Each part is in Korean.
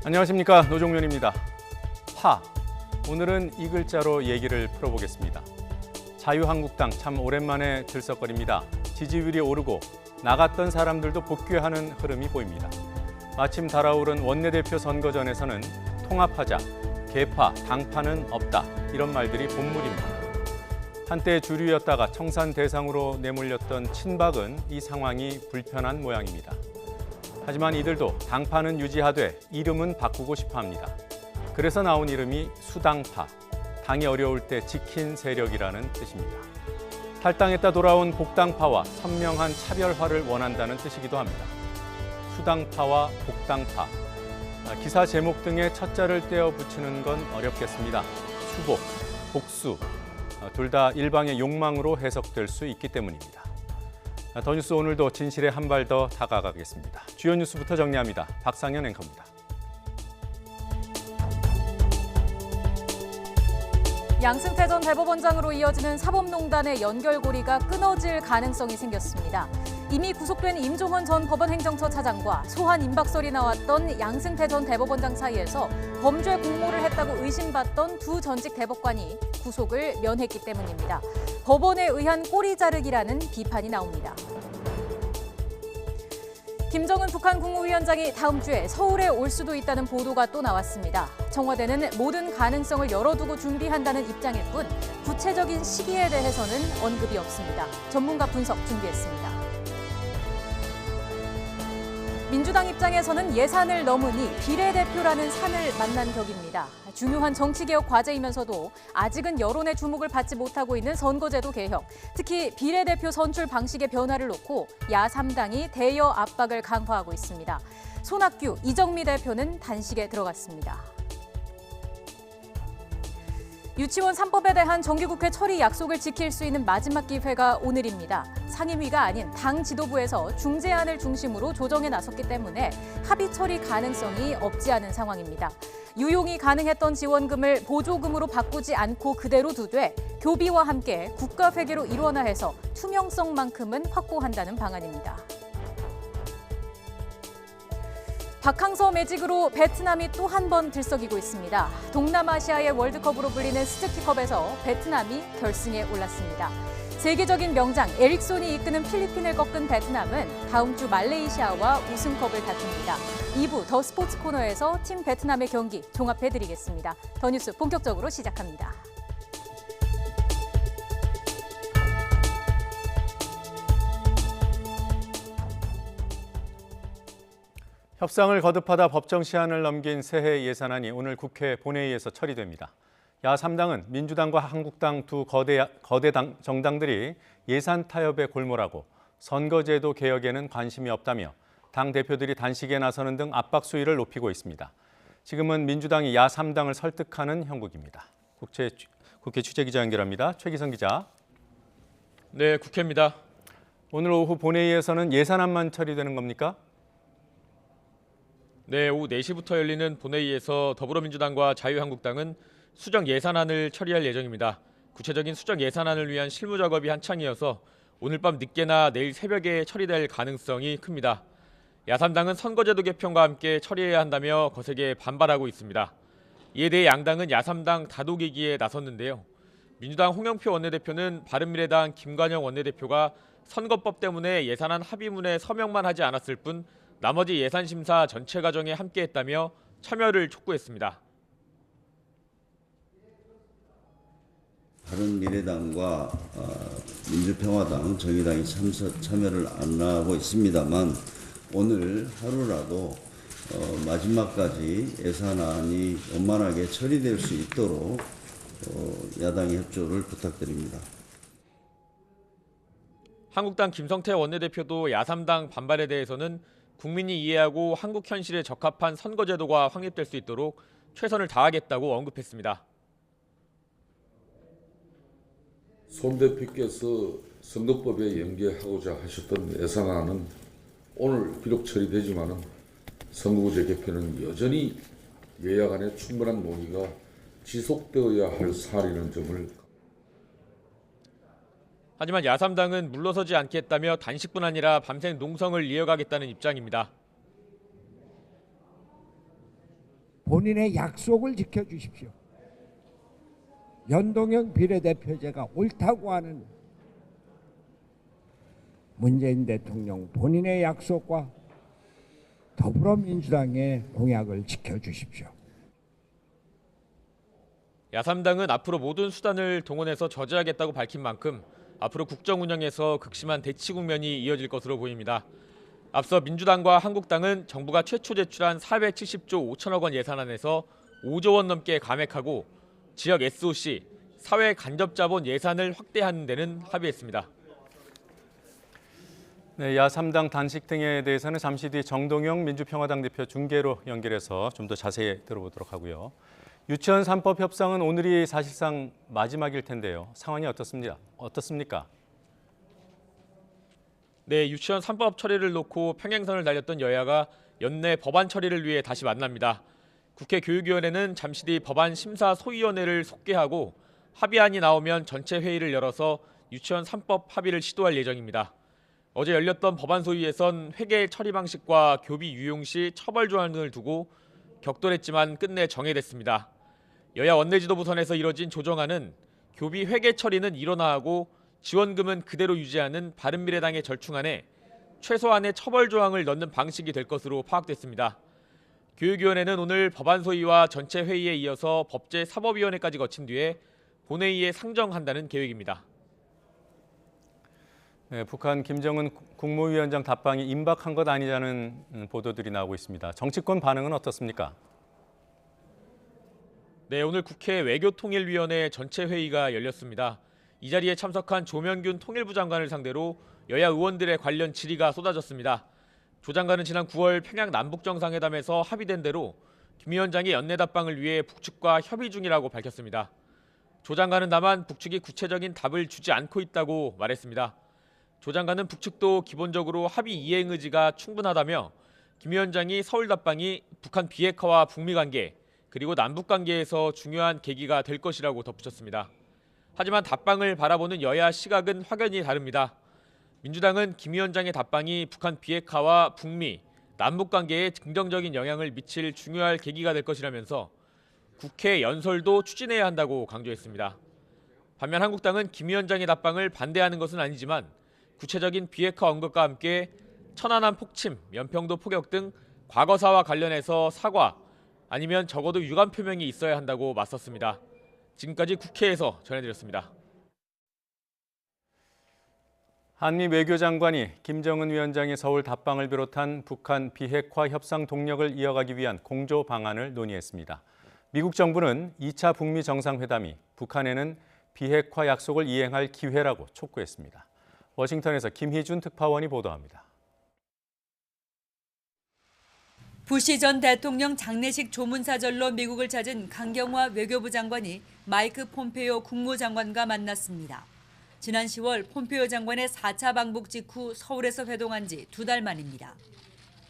안녕하십니까, 노종면입니다. 파. 오늘은 이 글자로 얘기를 풀어보겠습니다. 자유한국당 참 오랜만에 들썩거립니다. 지지율이 오르고 나갔던 사람들도 복귀하는 흐름이 보입니다. 마침 달아오른 원내대표 선거전에서는 통합하자, 개파, 당파는 없다 이런 말들이 본물입니다. 한때 주류였다가 청산 대상으로 내몰렸던 친박은 이 상황이 불편한 모양입니다. 하지만 이들도 당파는 유지하되 이름은 바꾸고 싶어 합니다. 그래서 나온 이름이 수당파, 당이 어려울 때 지킨 세력이라는 뜻입니다. 탈당했다 돌아온 복당파와 선명한 차별화를 원한다는 뜻이기도 합니다. 수당파와 복당파, 기사 제목 등에 첫자를 떼어 붙이는 건 어렵겠습니다. 수복, 복수, 둘 다 일방의 욕망으로 해석될 수 있기 때문입니다. 더 뉴스 오늘도 진실에 한 발 더 다가가겠습니다. 주요 뉴스부터 정리합니다. 박상현 앵커입니다. 양승태 전 대법원장으로 이어지는 사법농단의 연결고리가 끊어질 가능성이 생겼습니다. 이미 구속된 임종원 전 법원행정처 차장과 소환 임박설이 나왔던 양승태 전 대법원장 사이에서 범죄 공모를 했다고 의심받던 두 전직 대법관이 구속을 면했기 때문입니다. 법원에 의한 꼬리 자르기라는 비판이 나옵니다. 김정은 북한 국무위원장이 다음 주에 서울에 올 수도 있다는 보도가 또 나왔습니다. 청와대는 모든 가능성을 열어두고 준비한다는 입장일 뿐 구체적인 시기에 대해서는 언급이 없습니다. 전문가 분석 준비했습니다. 민주당 입장에서는 예산을 넘으니 비례대표라는 산을 만난 격입니다. 중요한 정치개혁 과제이면서도 아직은 여론의 주목을 받지 못하고 있는 선거제도 개혁, 특히 비례대표 선출 방식의 변화를 놓고 야3당이 대여 압박을 강화하고 있습니다. 손학규, 이정미 대표는 단식에 들어갔습니다. 유치원 3법에 대한 정기국회 처리 약속을 지킬 수 있는 마지막 기회가 오늘입니다. 상임위가 아닌 당 지도부에서 중재안을 중심으로 조정에 나섰기 때문에 합의 처리 가능성이 없지 않은 상황입니다. 유용이 가능했던 지원금을 보조금으로 바꾸지 않고 그대로 두되 교비와 함께 국가회계로 일원화해서 투명성만큼은 확보한다는 방안입니다. 박항서 매직으로 베트남이 또 한 번 들썩이고 있습니다. 동남아시아의 월드컵으로 불리는 스즈키컵에서 베트남이 결승에 올랐습니다. 세계적인 명장 에릭손이 이끄는 필리핀을 꺾은 베트남은 다음 주 말레이시아와 우승컵을 다툽니다. 2부 더 스포츠 코너에서 팀 베트남의 경기 종합해드리겠습니다. 더 뉴스 본격적으로 시작합니다. 협상을 거듭하다 법정 시한을 넘긴 새해 예산안이 오늘 국회 본회의에서 처리됩니다. 야3당은 민주당과 한국당 두 거대 정당들이 예산 타협에 골몰하고 선거제도 개혁에는 관심이 없다며 당 대표들이 단식에 나서는 등 압박 수위를 높이고 있습니다. 지금은 민주당이 야3당을 설득하는 형국입니다. 국회 취재기자 연결합니다. 최기성 기자. 네, 국회입니다. 오늘 오후 본회의에서는 예산안만 처리되는 겁니까? 네, 오후 4시부터 열리는 본회의에서 더불어민주당과 자유한국당은 수정 예산안을 처리할 예정입니다. 구체적인 수정 예산안을 위한 실무 작업이 한창이어서 오늘 밤 늦게나 내일 새벽에 처리될 가능성이 큽니다. 야3당은 선거제도 개편과 함께 처리해야 한다며 거세게 반발하고 있습니다. 이에 대해 양당은 야3당 다독이기에 나섰는데요. 민주당 홍영표 원내대표는 바른미래당 김관영 원내대표가 선거법 때문에 예산안 합의문에 서명만 하지 않았을 뿐 나머지 예산심사 전체 과정에 함께했다며 참여를 촉구했습니다. 바른미래당과 민주평화당, 정의당이 참여를 안 하고 있습니다만 오늘 하루라도 마지막까지 예산안이 원만하게 처리될 수 있도록 야당의 협조를 부탁드립니다. 한국당 김성태 원내대표도 야3당 반발에 대해서는 국민이 이해하고 한국 현실에 적합한 선거제도가 확립될 수 있도록 최선을 다하겠다고 언급했습니다. 손 대표께서 선거법에 연계하고자 하셨던 예산안은 오늘 비록 처리되지만은 선거구제 개편은 여전히 여야 간의 충분한 논의가 지속되어야 할 사안이라는 점을. 하지만 야3당은 물러서지 않겠다며 단식뿐 아니라 밤새 농성을 이어가겠다는 입장입니다. 본인의 약속을 지켜주십시오. 연동형 비례대표제가 옳다고 하는 문재인 대통령 본인의 약속과 더불어민주당의 공약을 지켜주십시오. 야3당은 앞으로 모든 수단을 동원해서 저지하겠다고 밝힌 만큼 앞으로 국정 운영에서 극심한 대치 국면이 이어질 것으로 보입니다. 앞서 민주당과 한국당은 정부가 최초 제출한 470조 5천억 원 예산안에서 5조 원 넘게 감액하고 지역 SOC, 사회 간접자본 예산을 확대하는 데는 합의했습니다. 네, 야3당 단식 등에 대해서는 잠시 뒤 정동영 민주평화당 대표 중계로 연결해서 좀 더 자세히 들어보도록 하고요. 유치원 3법 협상은 오늘이 사실상 마지막일 텐데요. 상황이 어떻습니까? 네, 유치원 3법 처리를 놓고 평행선을 달렸던 여야가 연내 법안 처리를 위해 다시 만납니다. 국회 교육위원회는 잠시 뒤 법안 심사 소위원회를 속개하고 합의안이 나오면 전체 회의를 열어서 유치원 3법 합의를 시도할 예정입니다. 어제 열렸던 법안 소위에선 회계 처리 방식과 교비 유용 시 처벌 조항을 두고 격돌했지만 끝내 정해됐습니다. 여야 원내지도부 선에서 이뤄진 조정안은 교비 회계 처리는 일원화하고 지원금은 그대로 유지하는 바른미래당의 절충안에 최소한의 처벌 조항을 넣는 방식이 될 것으로 파악됐습니다. 교육위원회는 오늘 법안 소위와 전체 회의에 이어서 법제사법위원회까지 거친 뒤에 본회의에 상정한다는 계획입니다. 네, 북한 김정은 국무위원장 답방이 임박한 것 아니냐는 보도들이 나오고 있습니다. 정치권 반응은 어떻습니까? 네, 오늘 국회 외교통일위원회 전체 회의가 열렸습니다. 이 자리에 참석한 조명균 통일부 장관을 상대로 여야 의원들의 관련 질의가 쏟아졌습니다. 조 장관은 지난 9월 평양 남북정상회담에서 합의된 대로 김 위원장의 연내 답방을 위해 북측과 협의 중이라고 밝혔습니다. 조 장관은 다만 북측이 구체적인 답을 주지 않고 있다고 말했습니다. 조 장관은 북측도 기본적으로 합의 이행 의지가 충분하다며 김 위원장이 서울 답방이 북한 비핵화와 북미 관계 그리고 남북 관계에서 중요한 계기가 될 것이라고 덧붙였습니다. 하지만 답방을 바라보는 여야 시각은 확연히 다릅니다. 민주당은 김 위원장의 답방이 북한 비핵화와 북미, 남북 관계에 긍정적인 영향을 미칠 중요한 계기가 될 것이라면서 국회 연설도 추진해야 한다고 강조했습니다. 반면 한국당은 김 위원장의 답방을 반대하는 것은 아니지만 구체적인 비핵화 언급과 함께 천안함 폭침, 연평도 포격 등 과거사와 관련해서 사과 아니면 적어도 유감 표명이 있어야 한다고 맞섰습니다. 지금까지 국회에서 전해드렸습니다. 한미 외교장관이 김정은 위원장의 서울 답방을 비롯한 북한 비핵화 협상 동력을 이어가기 위한 공조 방안을 논의했습니다. 미국 정부는 2차 북미 정상회담이 북한에는 비핵화 약속을 이행할 기회라고 촉구했습니다. 워싱턴에서 김희준 특파원이 보도합니다. 부시 전 대통령 장례식 조문사절로 미국을 찾은 강경화 외교부 장관이 마이크 폼페이오 국무장관과 만났습니다. 지난 10월 폼페이오 장관의 4차 방북 직후 서울에서 회동한 지 2달 만입니다.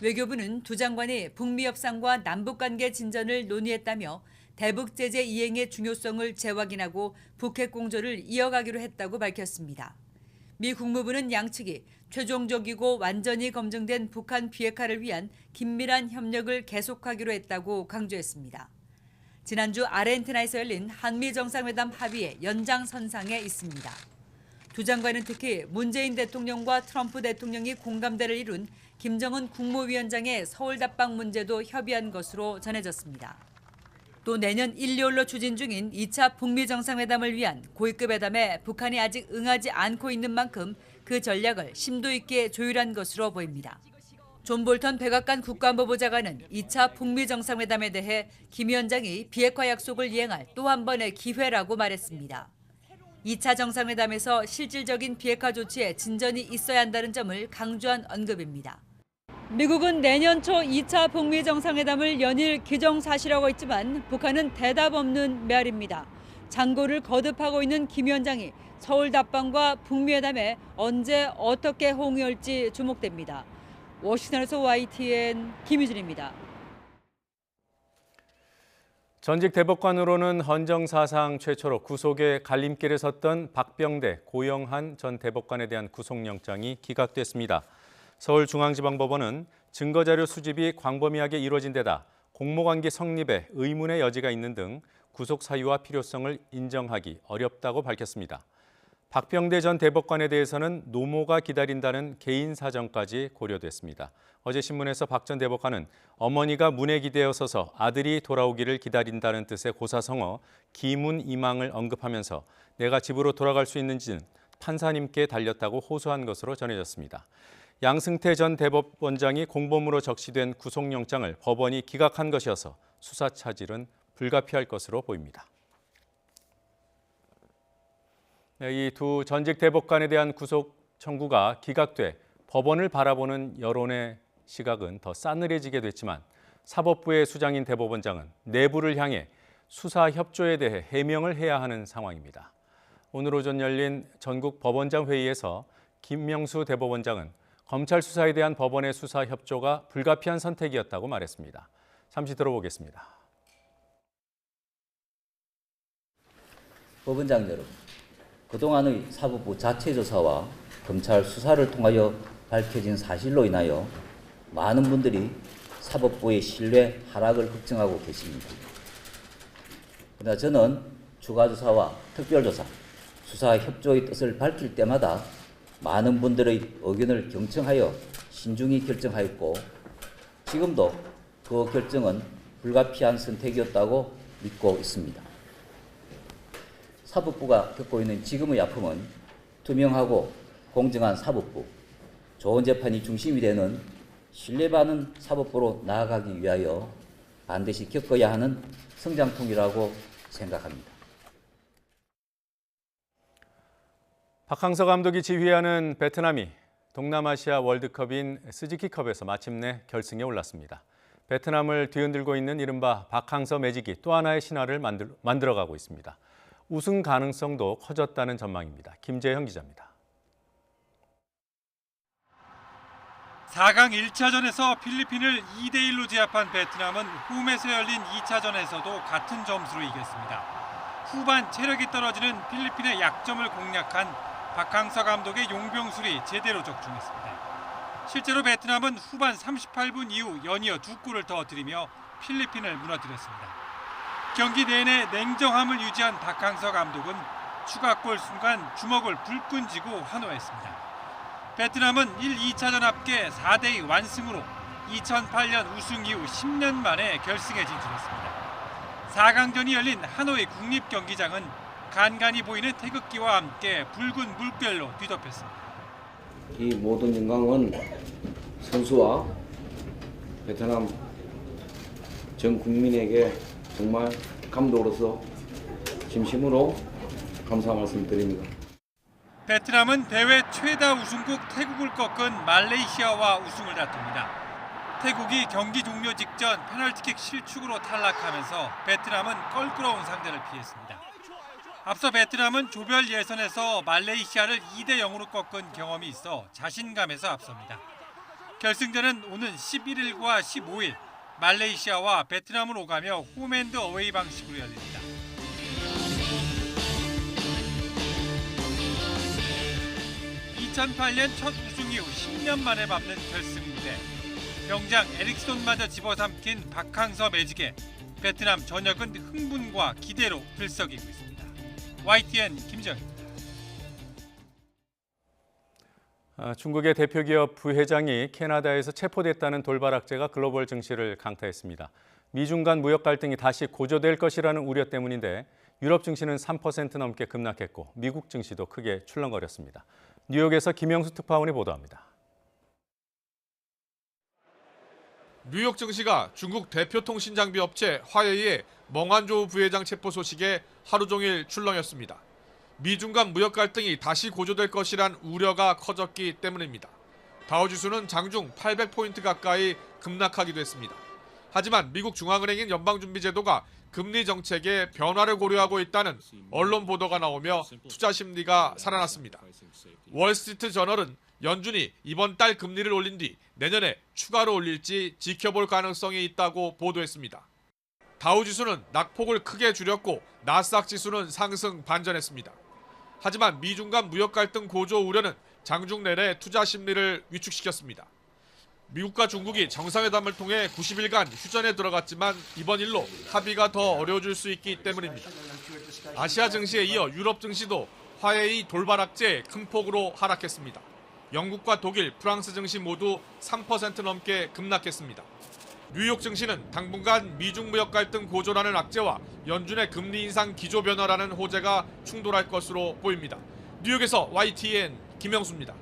외교부는 두 장관이 북미 협상과 남북관계 진전을 논의했다며 대북 제재 이행의 중요성을 재확인하고 북핵 공조를 이어가기로 했다고 밝혔습니다. 미 국무부는 양측이 최종적이고 완전히 검증된 북한 비핵화를 위한 긴밀한 협력을 계속하기로 했다고 강조했습니다. 지난주 아르헨티나에서 열린 한미 정상회담 합의의 연장선상에 있습니다. 두 장관은 특히 문재인 대통령과 트럼프 대통령이 공감대를 이룬 김정은 국무위원장의 서울 답방 문제도 협의한 것으로 전해졌습니다. 또 내년 1, 2월로 추진 중인 2차 북미 정상회담을 위한 고위급 회담에 북한이 아직 응하지 않고 있는 만큼 그 전략을 심도 있게 조율한 것으로 보입니다. 존 볼턴 백악관 국가안보보좌관은 2차 북미 정상회담에 대해 김 위원장이 비핵화 약속을 이행할 또 한 번의 기회라고 말했습니다. 2차 정상회담에서 실질적인 비핵화 조치에 진전이 있어야 한다는 점을 강조한 언급입니다. 미국은 내년 초 2차 북미 정상회담을 연일 기정사실하고 있지만 북한은 대답 없는 메아리입니다. 장고를 거듭하고 있는 김 위원장이 서울 답방과 북미 회담에 언제 어떻게 호응할지 주목됩니다. 워싱턴에서 YTN 김유진입니다. 전직 대법관으로는 헌정사상 최초로 구속의 갈림길에 섰던 박병대, 고영한 전 대법관에 대한 구속영장이 기각됐습니다. 서울중앙지방법원은 증거자료 수집이 광범위하게 이루어진 데다 공모관계 성립에 의문의 여지가 있는 등 구속 사유와 필요성을 인정하기 어렵다고 밝혔습니다. 박병대 전 대법관에 대해서는 노모가 기다린다는 개인 사정까지 고려됐습니다. 어제 신문에서 박 전 대법관은 어머니가 문에 기대어 서서 아들이 돌아오기를 기다린다는 뜻의 고사성어 기문이망을 언급하면서 내가 집으로 돌아갈 수 있는지는 판사님께 달렸다고 호소한 것으로 전해졌습니다. 양승태 전 대법원장이 공범으로 적시된 구속영장을 법원이 기각한 것이어서 수사 차질은 불가피할 것으로 보입니다. 이 두 전직 대법관에 대한 구속 청구가 기각돼 법원을 바라보는 여론의 시각은 더 싸늘해지게 됐지만 사법부의 수장인 대법원장은 내부를 향해 수사 협조에 대해 해명을 해야 하는 상황입니다. 오늘 오전 열린 전국 법원장 회의에서 김명수 대법원장은 검찰 수사에 대한 법원의 수사 협조가 불가피한 선택이었다고 말했습니다. 잠시 들어보겠습니다. 법원장 여러분, 그동안의 사법부 자체 조사와 검찰 수사를 통하여 밝혀진 사실로 인하여 많은 분들이 사법부의 신뢰 하락을 걱정하고 계십니다. 그러나 저는 추가조사와 특별조사, 수사 협조의 뜻을 밝힐 때마다 많은 분들의 의견을 경청하여 신중히 결정하였고 지금도 그 결정은 불가피한 선택이었다고 믿고 있습니다. 사법부가 겪고 있는 지금의 아픔은 투명하고 공정한 사법부, 좋은 재판이 중심이 되는 신뢰받는 사법부로 나아가기 위하여 반드시 겪어야 하는 성장통이라고 생각합니다. 박항서 감독이 지휘하는 베트남이 동남아시아 월드컵인 스즈키컵에서 마침내 결승에 올랐습니다. 베트남을 뒤흔들고 있는 이른바 박항서 매직이 또 하나의 신화를 만들어가고 있습니다. 우승 가능성도 커졌다는 전망입니다. 김재형 기자입니다. 4강 1차전에서 필리핀을 2대1로 제압한 베트남은 홈에서 열린 2차전에서도 같은 점수로 이겼습니다. 후반 체력이 떨어지는 필리핀의 약점을 공략한 박항서 감독의 용병술이 제대로 적중했습니다. 실제로 베트남은 후반 38분 이후 연이어 2골을 터뜨리며 필리핀을 무너뜨렸습니다. 경기 내내 냉정함을 유지한 박항서 감독은 추가골 순간 주먹을 불끈 쥐고 환호했습니다. 베트남은 1, 2차전 합계 4대2 완승으로 2008년 우승 이후 10년 만에 결승에 진출했습니다. 4강전이 열린 하노이 국립경기장은 간간히 보이는 태극기와 함께 붉은 물결로 뒤덮였습니다. 이 모든 영광은 선수와 베트남 전 국민에게 정말 감독으로서 진심으로 감사 말씀드립니다. 베트남은 대회 최다 우승국 태국을 꺾은 말레이시아와 우승을 다툽니다. 태국이 경기 종료 직전 페널티킥 실축으로 탈락하면서 베트남은 껄끄러운 상대를 피했습니다. 앞서 베트남은 조별 예선에서 말레이시아를 2대0으로 꺾은 경험이 있어 자신감에서 앞섭니다. 결승전은 오는 11일과 15일 말레이시아와 베트남을 오가며 홈앤드 어웨이 방식으로 열립니다. (2008년) 첫 우승 이후 10년 만에 밟는 결승 무대. 병장 에릭손마저 집어삼킨 박항서 매직에 베트남 전역은 흥분과 기대로 들썩이고 있습니다. YTN 김정입니다. 중국의 대표기업 부회장이 캐나다에서 체포됐다는 돌발 악재가 글로벌 증시를 강타했습니다. 미중 간 무역 갈등이 다시 고조될 것이라는 우려 때문인데 유럽 증시는 3% 넘게 급락했고 미국 증시도 크게 출렁거렸습니다. 뉴욕에서 김영수 특파원이 보도합니다. 뉴욕 증시가 중국 대표 통신 장비 업체 화웨이의 멍한조 부회장 체포 소식에 하루 종일 출렁였습니다. 미중 간 무역 갈등이 다시 고조될 것이란 우려가 커졌기 때문입니다. 다우지수는 장중 800포인트 가까이 급락하기도 했습니다. 하지만 미국 중앙은행인 연방준비제도가 금리 정책에 변화를 고려하고 있다는 언론 보도가 나오며 투자 심리가 살아났습니다. 월스트리트 저널은 연준이 이번 달 금리를 올린 뒤 내년에 추가로 올릴지 지켜볼 가능성이 있다고 보도했습니다. 다우지수는 낙폭을 크게 줄였고 나스닥 지수는 상승 반전했습니다. 하지만 미중 간 무역 갈등 고조 우려는 장중 내내 투자 심리를 위축시켰습니다. 미국과 중국이 정상회담을 통해 90일간 휴전에 들어갔지만 이번 일로 합의가 더 어려워질 수 있기 때문입니다. 아시아 증시에 이어 유럽 증시도 화해의 돌발 악재에 큰 폭으로 하락했습니다. 영국과 독일, 프랑스 증시 모두 3% 넘게 급락했습니다. 뉴욕 증시는 당분간 미중 무역 갈등 고조라는 악재와 연준의 금리 인상 기조 변화라는 호재가 충돌할 것으로 보입니다. 뉴욕에서 YTN 김영수입니다.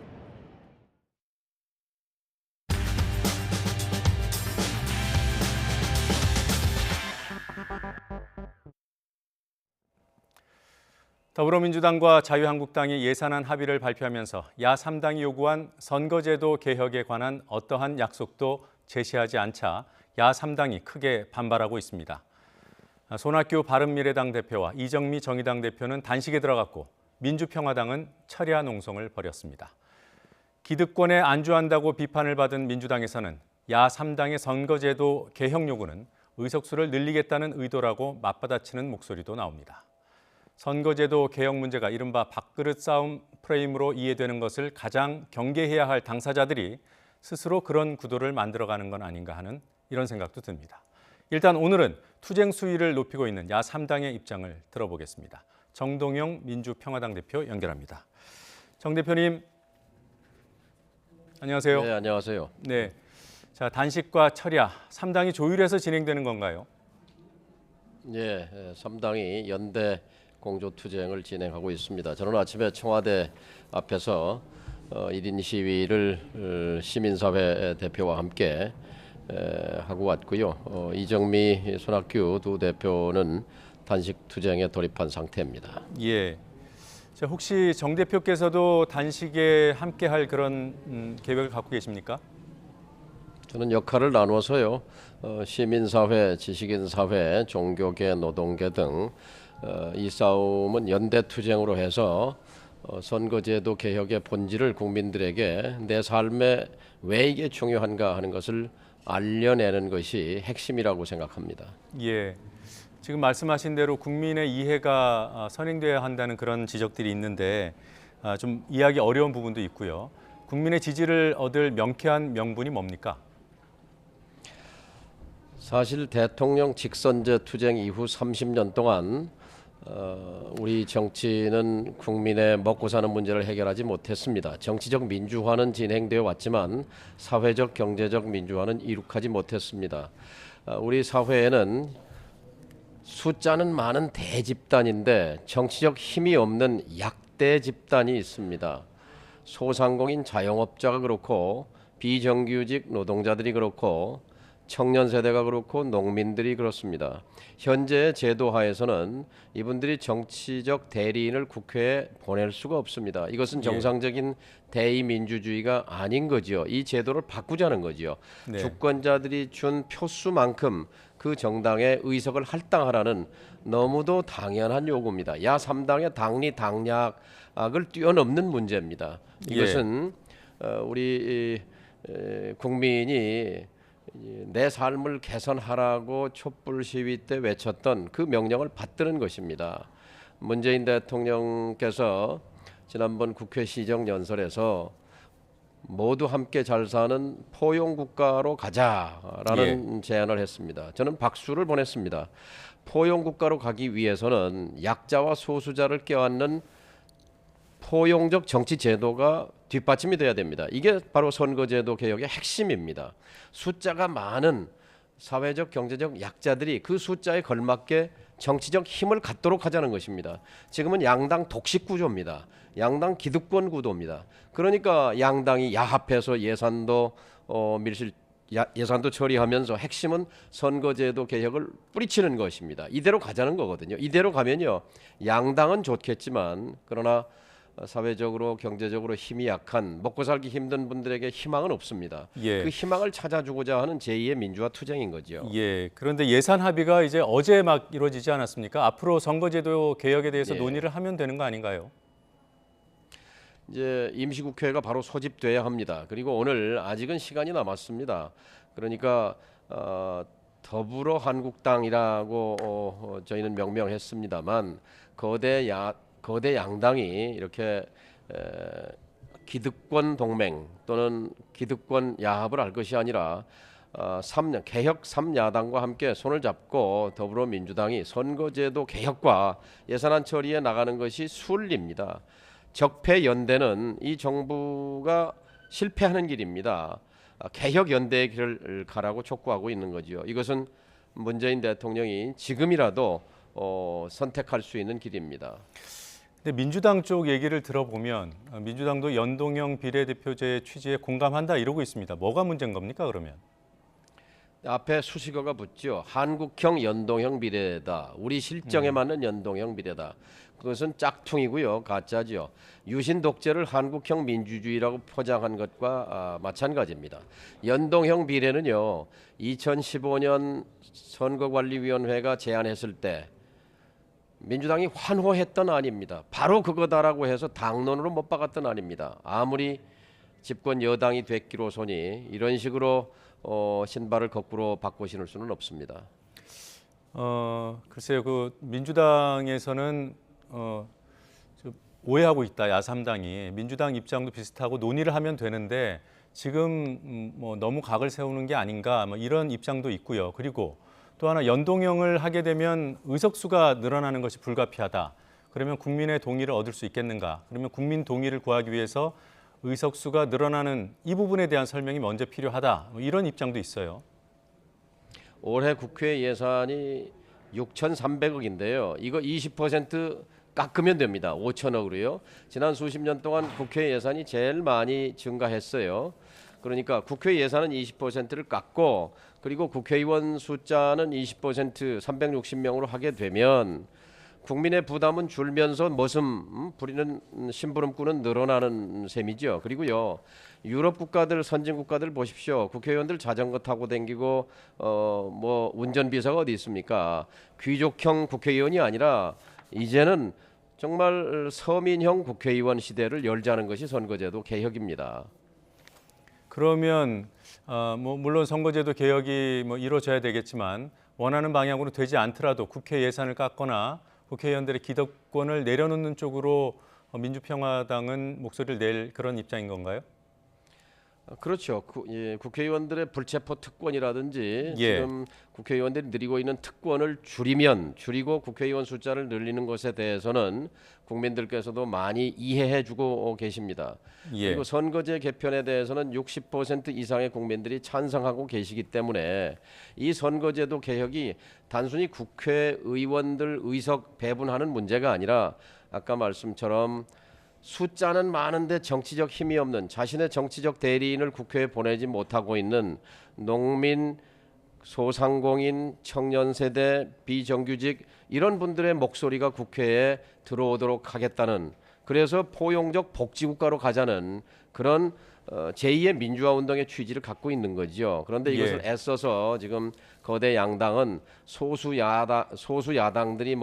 더불어민주당과 자유한국당이 예산안 합의를 발표하면서 야3당이 요구한 선거제도 개혁에 관한 어떠한 약속도 제시하지 않자 야3당이 크게 반발하고 있습니다. 손학규 바른미래당 대표와 이정미 정의당 대표는 단식에 들어갔고 민주평화당은 철야 농성을 벌였습니다. 기득권에 안주한다고 비판을 받은 민주당에서는 야3당의 선거제도 개혁 요구는 의석수를 늘리겠다는 의도라고 맞받아치는 목소리도 나옵니다. 선거제도 개혁 문제가 이른바 밥그릇 싸움 프레임으로 이해되는 것을 가장 경계해야 할 당사자들이 스스로 그런 구도를 만들어가는 건 아닌가 하는 이런 생각도 듭니다. 일단 오늘은 투쟁 수위를 높이고 있는 야3당의 입장을 들어보겠습니다. 정동영 민주평화당 대표 연결합니다. 정 대표님, 안녕하세요. 네, 안녕하세요. 네, 자 단식과 철야 3당이 조율해서 진행되는 건가요? 예, 3당이 연대 공조투쟁을 진행하고 있습니다. 저는 아침에 청와대 앞에서 1인 시위를 시민사회 대표와 함께 하고 왔고요. 이정미, 손학규 두 대표는 단식 투쟁에 돌입한 상태입니다. 예. 자, 혹시 정 대표께서도 단식에 함께할 그런 계획을 갖고 계십니까? 저는 역할을 나누어서요. 시민사회, 지식인사회, 종교계, 노동계 등 이 싸움은 연대투쟁으로 해서 선거제도 개혁의 본질을 국민들에게 내 삶에 왜 이게 중요한가 하는 것을 알려내는 것이 핵심이라고 생각합니다. 예. 지금 말씀하신 대로 국민의 이해가 선행돼야 한다는 그런 지적들이 있는데 좀 이해하기 어려운 부분도 있고요. 국민의 지지를 얻을 명쾌한 명분이 뭡니까? 사실 대통령 직선제 투쟁 이후 30년 동안 우리 정치는 국민의 먹고 사는 문제를 해결하지 못했습니다. 정치적 민주화는 진행되어 왔지만 사회적 경제적 민주화는 이룩하지 못했습니다. 우리 사회에는 숫자는 많은 대집단인데 정치적 힘이 없는 약대 집단이 있습니다. 소상공인 자영업자가 그렇고 비정규직 노동자들이 그렇고 청년 세대가 그렇고 농민들이 그렇습니다. 현재 제도 하에서는 이분들이 정치적 대리인을 국회에 보낼 수가 없습니다. 이것은 정상적인 대의민주주의가 아닌 거죠. 이 제도를 바꾸자는 거죠. 네. 주권자들이 준 표수만큼 그 정당의 의석을 할당하라는 너무도 당연한 요구입니다. 야3당의 당리 당략을 뛰어넘는 문제입니다. 이것은 우리 국민이 내 삶을 개선하라고 촛불 시위 때 외쳤던 그 명령을 받드는 것입니다. 문재인 대통령께서 지난번 국회 시정연설에서 모두 함께 잘 사는 포용국가로 가자라는 제안을 했습니다. 저는 박수를 보냈습니다. 포용국가로 가기 위해서는 약자와 소수자를 껴안는 포용적 정치 제도가 뒷받침이 돼야 됩니다. 이게 바로 선거제도 개혁의 핵심입니다. 숫자가 많은 사회적 경제적 약자들이 그 숫자에 걸맞게 정치적 힘을 갖도록 하자는 것입니다. 지금은 양당 독식 구조입니다. 양당 기득권 구도입니다. 그러니까 양당이 야합해서 예산도 예산도 처리하면서 핵심은 선거제도 개혁을 뿌리치는 것입니다. 이대로 가자는 거거든요. 이대로 가면요, 양당은 좋겠지만 그러나 사회적으로 경제적으로 힘이 약한 먹고 살기 힘든 분들에게 희망은 없습니다. 그 희망을 찾아주고자 하는 제2의 민주화 투쟁인 거죠. 예. 그런데 예산 합의가 이제 어제 막 이루어지지 않았습니까? 앞으로 선거제도 개혁에 대해서 논의를 하면 되는 거 아닌가요? 이제 임시국회가 바로 소집돼야 합니다. 그리고 오늘 아직은 시간이 남았습니다. 그러니까 더불어 한국당이라고 저희는 명명했습니다만 거대 양당이 이렇게 기득권 동맹 또는 기득권 야합을 할 것이 아니라 개혁 3야당과 함께 손을 잡고 더불어민주당이 선거제도 개혁과 예산안 처리에 나가는 것이 순리입니다. 적폐연대는 이 정부가 실패하는 길입니다. 개혁연대의 길을 가라고 촉구하고 있는 거죠. 이것은 문재인 대통령이 지금이라도 선택할 수 있는 길입니다. 근데 민주당 쪽 얘기를 들어보면 민주당도 연동형 비례대표제 취지에 공감한다 이러고 있습니다. 뭐가 문제인 겁니까 그러면? 앞에 수식어가 붙죠. 한국형 연동형 비례다. 우리 실정에 맞는 연동형 비례다. 그것은 짝퉁이고요. 가짜죠. 유신 독재를 한국형 민주주의라고 포장한 것과 마찬가지입니다. 연동형 비례는요. 2015년 선거관리위원회가 제안했을 때 민주당이 환호했던 안입니다. 바로 그거다라고 해서 당론으로 못 박았던 안입니다. 아무리 집권 여당이 됐기로서니 이런 식으로 신발을 거꾸로 바꿔 신을 수는 없습니다. 글쎄요, 그 민주당에서는 좀 오해하고 있다. 야3당이 민주당 입장도 비슷하고 논의를 하면 되는데 지금 뭐 너무 각을 세우는 게 아닌가 뭐 이런 입장도 있고요. 그리고 또 하나 연동형을 하게 되면 의석수가 늘어나는 것이 불가피하다. 그러면 국민의 동의를 얻을 수 있겠는가? 그러면 국민 동의를 구하기 위해서 의석수가 늘어나는 이 부분에 대한 설명이 먼저 필요하다. 뭐 이런 입장도 있어요. 올해 국회 예산이 6,300억인데요. 이거 20% 깎으면 됩니다. 5천억으로요. 지난 수십 년 동안 국회 예산이 제일 많이 증가했어요. 그러니까 국회 예산은 20%를 깎고 그리고 국회의원 숫자는 20% 360명으로 하게 되면 국민의 부담은 줄면서 머슴 부리는 심부름꾼은 늘어나는 셈이죠. 그리고요. 유럽 국가들 선진 국가들 보십시오. 국회의원들 자전거 타고 다니고 뭐 운전비서가 어디 있습니까? 귀족형 국회의원이 아니라 이제는 정말 서민형 국회의원 시대를 열자는 것이 선거제도 개혁입니다. 그러면 뭐 물론 선거제도 개혁이 뭐 이루어져야 되겠지만 원하는 방향으로 되지 않더라도 국회 예산을 깎거나 국회의원들의 기득권을 내려놓는 쪽으로 민주평화당은 목소리를 낼 그런 입장인 건가요? 그렇죠. 국회의원들의 불체포 특권이라든지 예. 지금 국회의원들이 누리고 있는 특권을 줄이고 국회의원 숫자를 늘리는 것에 대해서는 국민들께서도 많이 이해해주고 계십니다. 예. 그리고 선거제 개편에 대해서는 60% 이상의 국민들이 찬성하고 계시기 때문에 이 선거제도 개혁이 단순히 국회의원들 의석 배분하는 문제가 아니라 아까 말씀처럼 숫자는 많은데 정치적 힘이 없는 자신의 정치적 대리인을 국회에 보내지 못하고 있는 농민, 소상공인, 청년세대, 비정규직 이런 분들의 목소리가 국회에 들어오도록 하겠다는 그래서 포용적 복지국가로 가자는 그런 제2의 민주화 운동의 취지를 갖고 있는 거죠. 그런데 이것을 애써서 지금 거대 양당은 소수 야당들이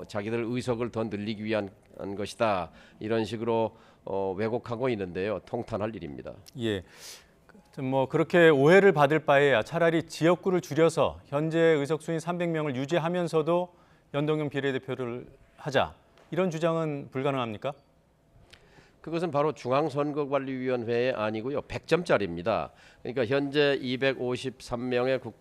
자기들 의석을 더 늘리기 위한 것이다. 이런 식으로 왜곡하고 있는데요. 통탄할 일입니다. 예. 뭐 그렇게 오해를 받을 바에야 차라리 지역구를 줄여서 현재 의석수인 300명을 유지하면서도 연동형 비례대표를 하자. 이런 주장은 불가능합니까? 그것은 바로 중앙선거관리위원회의 아니고요. 100점짜리입니다. 그러니까 현재 253명의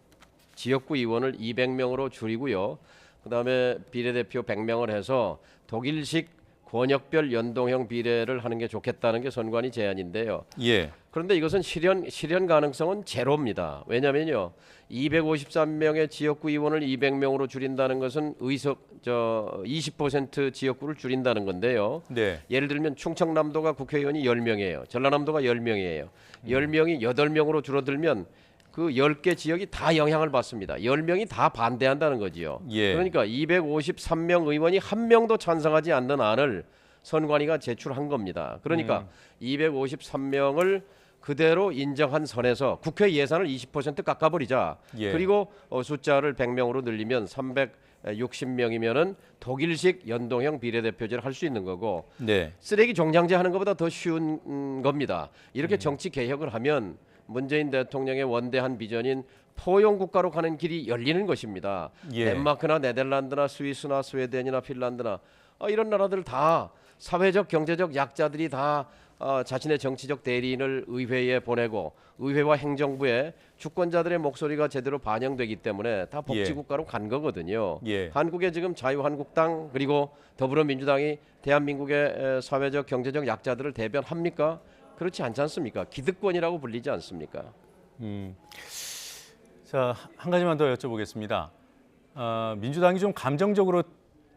지역구 의원을 200명으로 줄이고요. 그다음에 비례대표 100명을 해서 독일식 권역별 연동형 비례를 하는 게 좋겠다는 게 선관위 제안인데요. 예. 그런데 이것은 실현 가능성은 제로입니다. 왜냐면요. 253명의 지역구 의원을 200명으로 줄인다는 것은 20% 지역구를 줄인다는 건데요. 네. 예를 들면 충청남도가 국회의원이 10명이에요. 전라남도가 10명이에요. 10명이 8명으로 줄어들면 그 10개 지역이 다 영향을 받습니다. 10명이 다 반대한다는 거지요. 예. 그러니까 253명 의원이 한 명도 찬성하지 않는 안을 선관위가 제출한 겁니다. 그러니까 253명을 그대로 인정한 선에서 국회 예산을 20% 깎아버리자. 예. 그리고 숫자를 100명으로 늘리면 360명이면은 독일식 연동형 비례대표제를 할 수 있는 거고 네. 쓰레기 종량제 하는 것보다 더 쉬운 겁니다. 이렇게 정치 개혁을 하면 문재인 대통령의 원대한 비전인 포용 국가로 가는 길이 열리는 것입니다. 예. 덴마크나 네덜란드나 스위스나 스웨덴이나 핀란드나 이런 나라들 다 사회적 경제적 약자들이 다 자신의 정치적 대리인을 의회에 보내고 의회와 행정부에 주권자들의 목소리가 제대로 반영되기 때문에 다 복지국가로 간 거거든요. 한국의 지금 자유한국당 그리고 더불어민주당이 대한민국의 사회적 경제적 약자들을 대변합니까? 그렇지 않지 않습니까? 기득권이라고 불리지 않습니까? 자, 한 가지만 더 여쭤보겠습니다. 민주당이 좀 감정적으로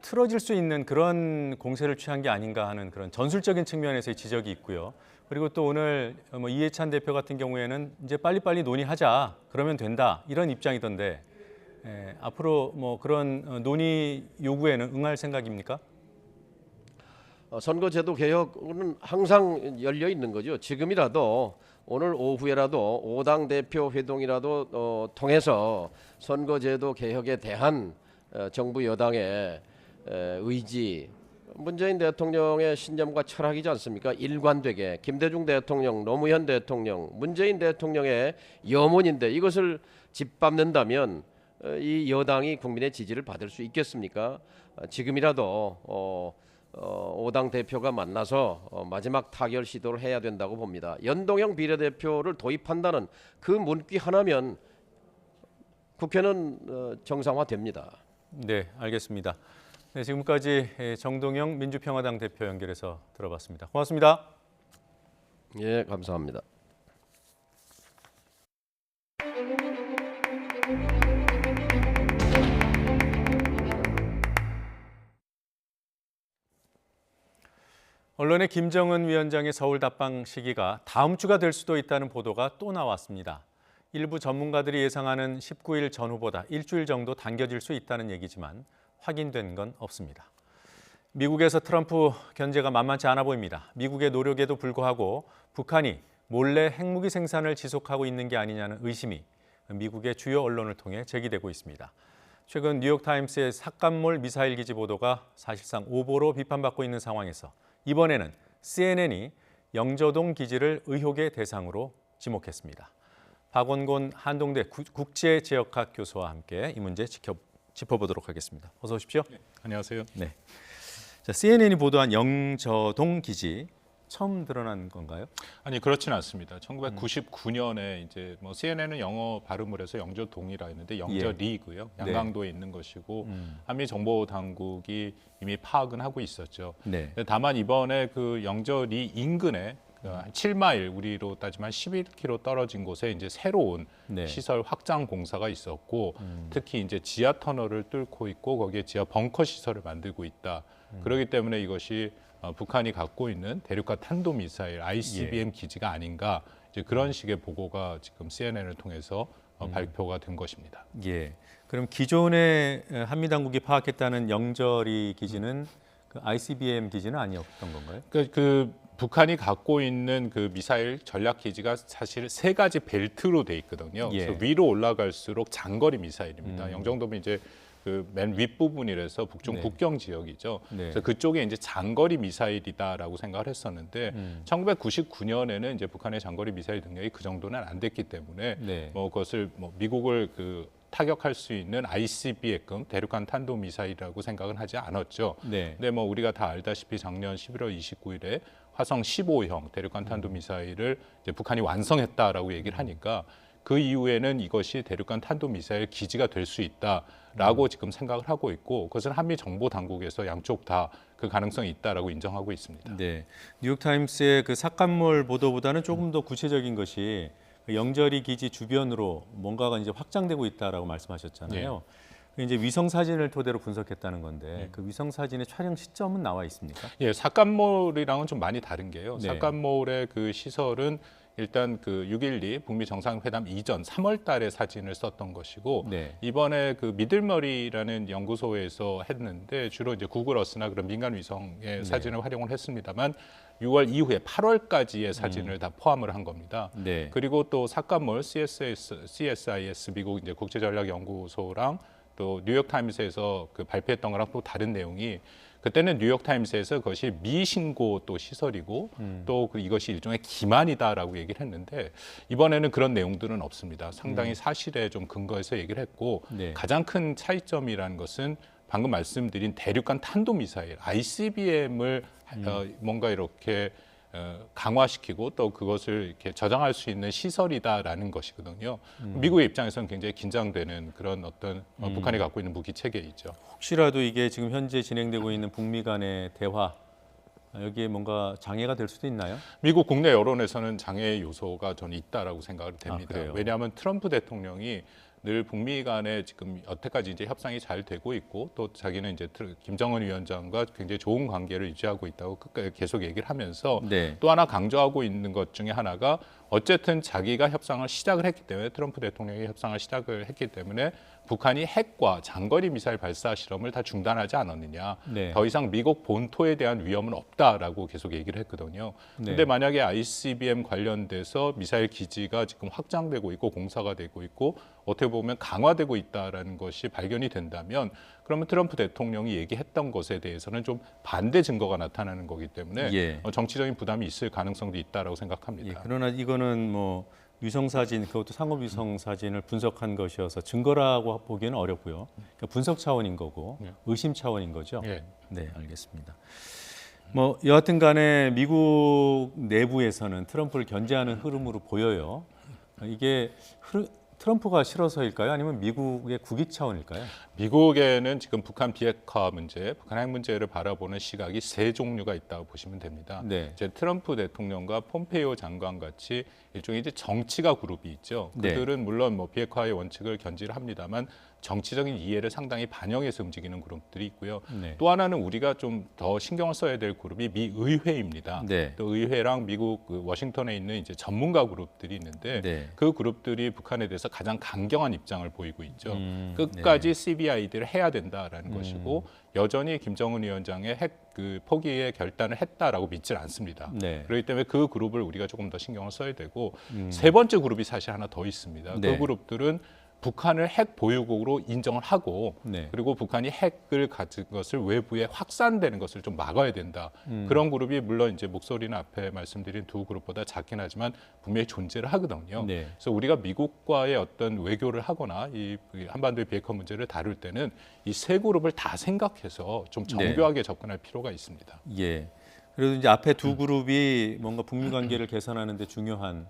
틀어질 수 있는 그런 공세를 취한 게 아닌가 하는 그런 전술적인 측면에서의 지적이 있고요. 그리고 또 오늘 이해찬 대표 같은 경우에는 이제 빨리빨리 논의하자, 그러면 된다, 이런 입장이던데 앞으로 그런 논의 요구에는 응할 생각입니까? 선거제도 개혁은 항상 열려 있는 거죠. 지금이라도 오늘 오후에라도 5당 대표 회동이라도 통해서 선거제도 개혁에 대한 정부 여당의 의지, 문재인 대통령의 신념과 철학이지 않습니까? 일관되게 김대중 대통령, 노무현 대통령, 문재인 대통령의 염원인데 이것을 짓밟는다면 이 여당이 국민의 지지를 받을 수 있겠습니까? 지금이라도 5당 대표가 만나서 마지막 타결 시도를 해야 된다고 봅니다. 연동형 비례대표를 도입한다는 그 문구 하나면 국회는 정상화됩니다. 네, 알겠습니다. 네, 지금까지 정동영 민주평화당 대표 연결해서 들어봤습니다. 고맙습니다. 예, 감사합니다. 언론의 김정은 위원장의 서울 답방 시기가 다음 주가 될 수도 있다는 보도가 또 나왔습니다. 일부 전문가들이 예상하는 19일 전후보다 일주일 정도 당겨질 수 있다는 얘기지만 확인된 건 없습니다. 미국에서 트럼프 견제가 만만치 않아 보입니다. 미국의 노력에도 불구하고 북한이 몰래 핵무기 생산을 지속하고 있는 게 아니냐는 의심이 미국의 주요 언론을 통해 제기되고 있습니다. 최근 뉴욕타임스의 삭감몰 미사일 기지 보도가 사실상 오보로 비판받고 있는 상황에서 이번에는 CNN이 영저동 기지를 의혹의 대상으로 지목했습니다. 박원곤 한동대 국제지역학 교수와 함께 이 문제 짚어보도록 하겠습니다. 어서 오십시오. 네, 안녕하세요. 네. 자, CNN이 보도한 영저동 기지 처음 드러난 건가요? 아니 그렇지는 않습니다. 1999년에 이제 CNN은 영어 발음을 해서 영저동이라 했는데 영저리고요. 양강도에 있는 것이고 한미 정보 당국이 이미 파악은 하고 있었죠. 다만 이번에 그 영저리 인근에 한 7마일 우리로 따지면 11km 떨어진 곳에 이제 새로운 시설 확장 공사가 있었고 특히 이제 지하 터널을 뚫고 있고 거기에 지하 벙커 시설을 만들고 있다. 그렇기 때문에 이것이 북한이 갖고 있는 대륙간 탄도미사일 ICBM 기지가 아닌가 이제 그런 식의 보고가 지금 CNN을 통해서 발표가 된 것입니다. 예. 그럼 기존에 한미 당국이 파악했다는 영저리 기지는 그 ICBM 기지는 아니었던 건가요? 그 북한이 갖고 있는 그 미사일 전략 기지가 사실 세 가지 벨트로 돼 있거든요. 그래서 위로 올라갈수록 장거리 미사일입니다. 영정도면 이제 그 맨 윗부분이라서 북중 국경 지역이죠. 그래서 그쪽에 이제 장거리 미사일이다라고 생각을 했었는데 1999년에는 이제 북한의 장거리 미사일 능력이 그 정도는 안 됐기 때문에 그것을 미국을 타격할 수 있는 ICBM급 대륙간 탄도 미사일이라고 생각은 하지 않았죠. 근데 우리가 다 알다시피 작년 11월 29일에 화성 15형 대륙간 탄도 미사일을 이제 북한이 완성했다라고 얘기를 하니까 그 이후에는 이것이 대륙간 탄도 미사일 기지가 될 수 있다라고 지금 생각을 하고 있고 그것은 한미 정보 당국에서 양쪽 다 그 가능성이 있다라고 인정하고 있습니다. 네, 뉴욕타임스의 그 삭감몰 보도보다는 조금 더 구체적인 것이 영저리 기지 주변으로 뭔가가 이제 확장되고 있다라고 말씀하셨잖아요. 이제 위성 사진을 토대로 분석했다는 건데 그 위성 사진의 촬영 시점은 나와 있습니까? 예, 삭감몰이랑은 좀 많이 다른 게요. 삭감몰의 그 시설은 일단 그 6.12 북미 정상회담 이전 3월 달에 사진을 썼던 것이고 이번에 그 미들머리라는 연구소에서 했는데 주로 이제 구글 어스나 그런 민간 위성의 사진을 활용을 했습니다만 6월 이후에 8월까지의 사진을 다 포함을 한 겁니다. 그리고 또 삭감몰 CSIS 미국 이제 국제전략연구소랑 또 뉴욕타임스에서 그 발표했던 거랑 또 다른 내용이 그때는 뉴욕타임스에서 그것이 미신고 또 시설이고 또 이것이 일종의 기만이다라고 얘기를 했는데 이번에는 그런 내용들은 없습니다. 상당히 사실에 좀 근거해서 얘기를 했고 가장 큰 차이점이라는 것은 방금 말씀드린 대륙간 탄도미사일 ICBM을 뭔가 이렇게 강화시키고 또 그것을 이렇게 저장할 수 있는 시설이다라는 것이거든요. 미국의 입장에서는 굉장히 긴장되는 그런 어떤 북한이 갖고 있는 무기 체계이죠. 혹시라도 이게 지금 현재 진행되고 있는 북미 간의 대화 여기에 뭔가 장애가 될 수도 있나요? 미국 국내 여론에서는 장애 요소가 저는 있다라고 생각을 됩니다. 그래요? 왜냐하면 트럼프 대통령이 늘 북미 간에 지금 여태까지 이제 협상이 잘 되고 있고 또 자기는 이제 김정은 위원장과 굉장히 좋은 관계를 유지하고 있다고 끝까지 계속 얘기를 하면서 네. 또 하나 강조하고 있는 것 중에 하나가 어쨌든 자기가 협상을 시작을 했기 때문에 트럼프 대통령이 협상을 시작을 했기 때문에 북한이 핵과 장거리 미사일 발사 실험을 다 중단하지 않았느냐. 네. 더 이상 미국 본토에 대한 위험은 없다라고 계속 얘기를 했거든요. 근데 네. 만약에 ICBM 관련돼서 미사일 기지가 지금 확장되고 있고 공사가 되고 있고 어떻게 보면 강화되고 있다라는 것이 발견이 된다면 그러면 트럼프 대통령이 얘기했던 것에 대해서는 좀 반대 증거가 나타나는 거기 때문에 예. 정치적인 부담이 있을 가능성도 있다라고 생각합니다. 예, 그러나 이거는 뭐 위성 사진, 그것도 상업 위성 사진을 분석한 것이어서 증거라고 보기에는 어렵고요. 그러니까 분석 차원인 거고 의심 차원인 거죠. 예. 네, 알겠습니다. 뭐 여하튼 간에 미국 내부에서는 트럼프를 견제하는 흐름으로 보여요. 이게 트럼프가 싫어서일까요? 아니면 미국의 국익 차원일까요? 미국에는 지금 북한 비핵화 문제, 북한 핵 문제를 바라보는 시각이 세 종류가 있다고 보시면 됩니다. 네. 이제 트럼프 대통령과 폼페이오 장관 같이 일종의 이제 정치가 그룹이 있죠. 그들은 물론 뭐 비핵화의 원칙을 견지를 합니다만 정치적인 이해를 상당히 반영해서 움직이는 그룹들이 있고요. 네. 또 하나는 우리가 좀 더 신경을 써야 될 그룹이 미 의회입니다. 네. 또 의회랑 미국 워싱턴에 있는 이제 전문가 그룹들이 있는데 네. 그 그룹들이 북한에 대해서 가장 강경한 입장을 보이고 있죠. 끝까지 CBID를 해야 된다라는 것이고 여전히 김정은 위원장의 핵 그 포기의 결단을 했다라고 믿질 않습니다. 네. 그렇기 때문에 그 그룹을 우리가 조금 더 신경을 써야 되고 세 번째 그룹이 사실 하나 더 있습니다. 네. 그 그룹들은 북한을 핵 보유국으로 인정을 하고 네. 그리고 북한이 핵을 가진 것을 외부에 확산되는 것을 좀 막아야 된다. 그런 그룹이 물론 이제 목소리는 앞에 말씀드린 두 그룹보다 작긴 하지만 분명히 존재를 하거든요. 네. 그래서 우리가 미국과의 어떤 외교를 하거나 이 한반도의 비핵화 문제를 다룰 때는 이 세 그룹을 다 생각해서 좀 정교하게 접근할 필요가 있습니다. 예. 그래도 이제 앞에 두 그룹이 뭔가 북미 관계를 개선하는 데 중요한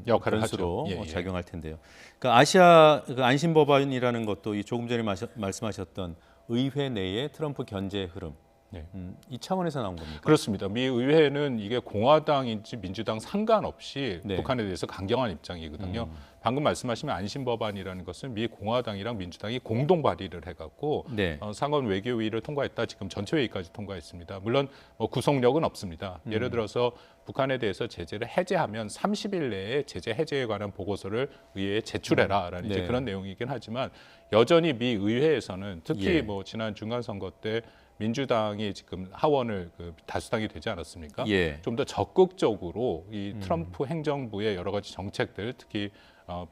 역할을 변수로 하죠. 예, 예. 작용할 텐데요. 그러니까 아시아 그 안심 법안이라는 것도 이 조금 전에 말씀하셨던 의회 내의 트럼프 견제 흐름. 네. 이 차원에서 나온 겁니까? 그렇습니다. 미 의회는 이게 공화당인지 민주당 상관없이 네. 북한에 대해서 강경한 입장이거든요. 방금 말씀하신 안심 법안이라는 것은 미 공화당이랑 민주당이 공동 발의를 해갖고 네. 상원 외교위를 통과했다. 지금 전체 회의까지 통과했습니다. 물론 뭐 구속력은 없습니다. 예를 들어서 북한에 대해서 제재를 해제하면 30일 내에 제재 해제에 관한 보고서를 의회에 제출해라라는 네. 이제 그런 내용이긴 하지만 여전히 미 의회에서는 특히 예. 뭐 지난 중간 선거 때 민주당이 지금 하원을 다수당이 되지 않았습니까? 예. 좀 더 적극적으로 이 트럼프 행정부의 여러 가지 정책들, 특히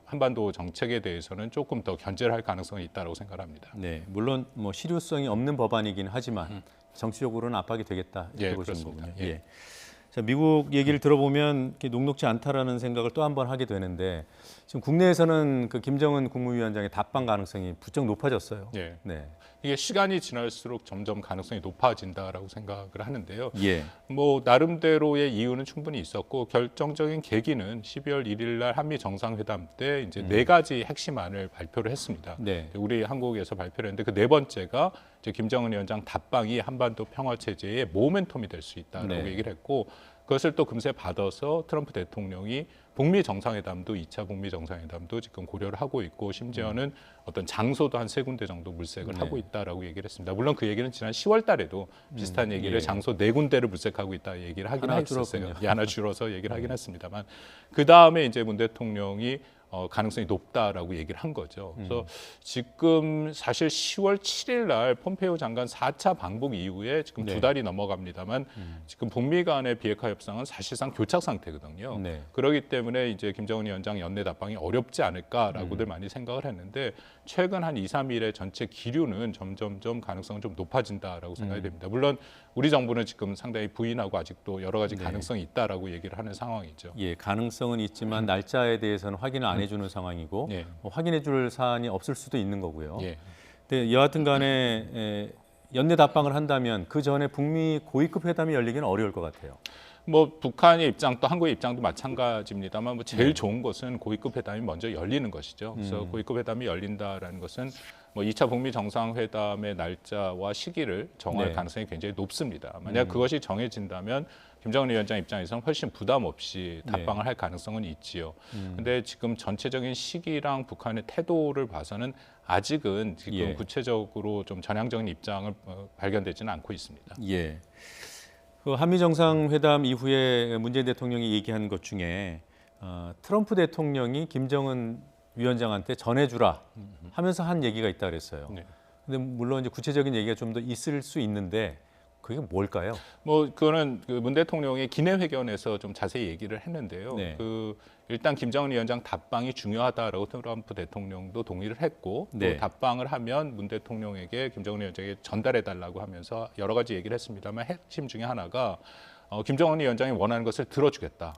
한반도 정책에 대해서는 조금 더 견제를 할 가능성이 있다고 생각합니다. 네, 물론 뭐 실효성이 없는 법안이긴 하지만 정치적으로는 압박이 되겠다 이렇게 예, 보시는 그렇습니다. 거군요. 예. 예. 자, 미국 얘기를 들어보면 녹록지 않다라는 생각을 또 한 번 하게 되는데 지금 국내에서는 그 김정은 국무위원장의 답방 가능성이 부쩍 높아졌어요. 예. 네. 이게 시간이 지날수록 점점 가능성이 높아진다라고 생각을 하는데요. 예. 뭐 나름대로의 이유는 충분히 있었고 결정적인 계기는 12월 1일 날 한미 정상회담 때 이제 네 가지 핵심안을 발표를 했습니다. 네. 우리 한국에서 발표를 했는데 그 네 번째가 이제 김정은 위원장 답방이 한반도 평화 체제의 모멘텀이 될 수 있다라고 네. 얘기를 했고 그것을 또 금세 받아서 트럼프 대통령이 북미 정상회담도 2차 북미 정상회담도 지금 고려를 하고 있고 심지어는 어떤 장소도 한 3군데 정도 물색을 네. 하고 있다라고 얘기를 했습니다. 물론 그 얘기는 지난 10월 달에도 비슷한 얘기를 예. 장소 4군데를 물색하고 있다 얘기를 하긴 하나 했었어요. 줄었군요. 예, 하나 줄어서 얘기를 하긴 했습니다만 그 다음에 이제 문 대통령이 가능성이 높다라고 얘기를 한 거죠. 그래서 지금 사실 10월 7일 날 폼페이오 장관 4차 방북 이후에 지금 네. 2달이 넘어갑니다만 지금 북미 간의 비핵화 협상은 사실상 교착 상태거든요. 네. 그렇기 때문에 이제 김정은 위원장 연내 답방이 어렵지 않을까라고들 많이 생각을 했는데 최근 한 2, 3일의 전체 기류는 점점점 가능성은 좀 높아진다라고 생각이 됩니다. 물론 우리 정부는 지금 상당히 부인하고 아직도 여러 가지 네. 가능성이 있다라고 얘기를 하는 상황이죠. 예, 가능성은 있지만 날짜에 대해서는 확인을 안 해주는 상황이고 예. 확인해줄 사안이 없을 수도 있는 거고요. 예. 근데 여하튼 간에 연내 답방을 한다면 그 전에 북미 고위급 회담이 열리기는 어려울 것 같아요. 뭐 북한의 입장 또 한국의 입장도 마찬가지입니다만 뭐 제일 좋은 것은 고위급 회담이 먼저 열리는 것이죠. 그래서 고위급 회담이 열린다라는 것은 뭐 2차 북미 정상회담의 날짜와 시기를 정할 가능성이 굉장히 높습니다. 만약 그것이 정해진다면 김정은 위원장 입장에서는 훨씬 부담 없이 답방을 할 가능성은 있지요. 근데 지금 전체적인 시기랑 북한의 태도를 봐서는 아직은 지금 구체적으로 좀 전향적인 입장을 발견되지는 않고 있습니다. 예. 그 한미 정상회담 이후에 문재인 대통령이 얘기한 것 중에 트럼프 대통령이 김정은 위원장한테 전해주라 하면서 한 얘기가 있다 그랬어요. 근데 물론 이제 구체적인 얘기가 좀 더 있을 수 있는데 그게 뭘까요? 뭐 그거는 그 문 대통령의 기내회견에서 좀 자세히 얘기를 했는데요. 그 일단 김정은 위원장 답방이 중요하다라고 트럼프 대통령도 동의를 했고 또 답방을 하면 문 대통령에게 김정은 위원장에게 전달해 달라고 하면서 여러 가지 얘기를 했습니다만 핵심 중에 하나가 김정은 위원장이 원하는 것을 들어주겠다.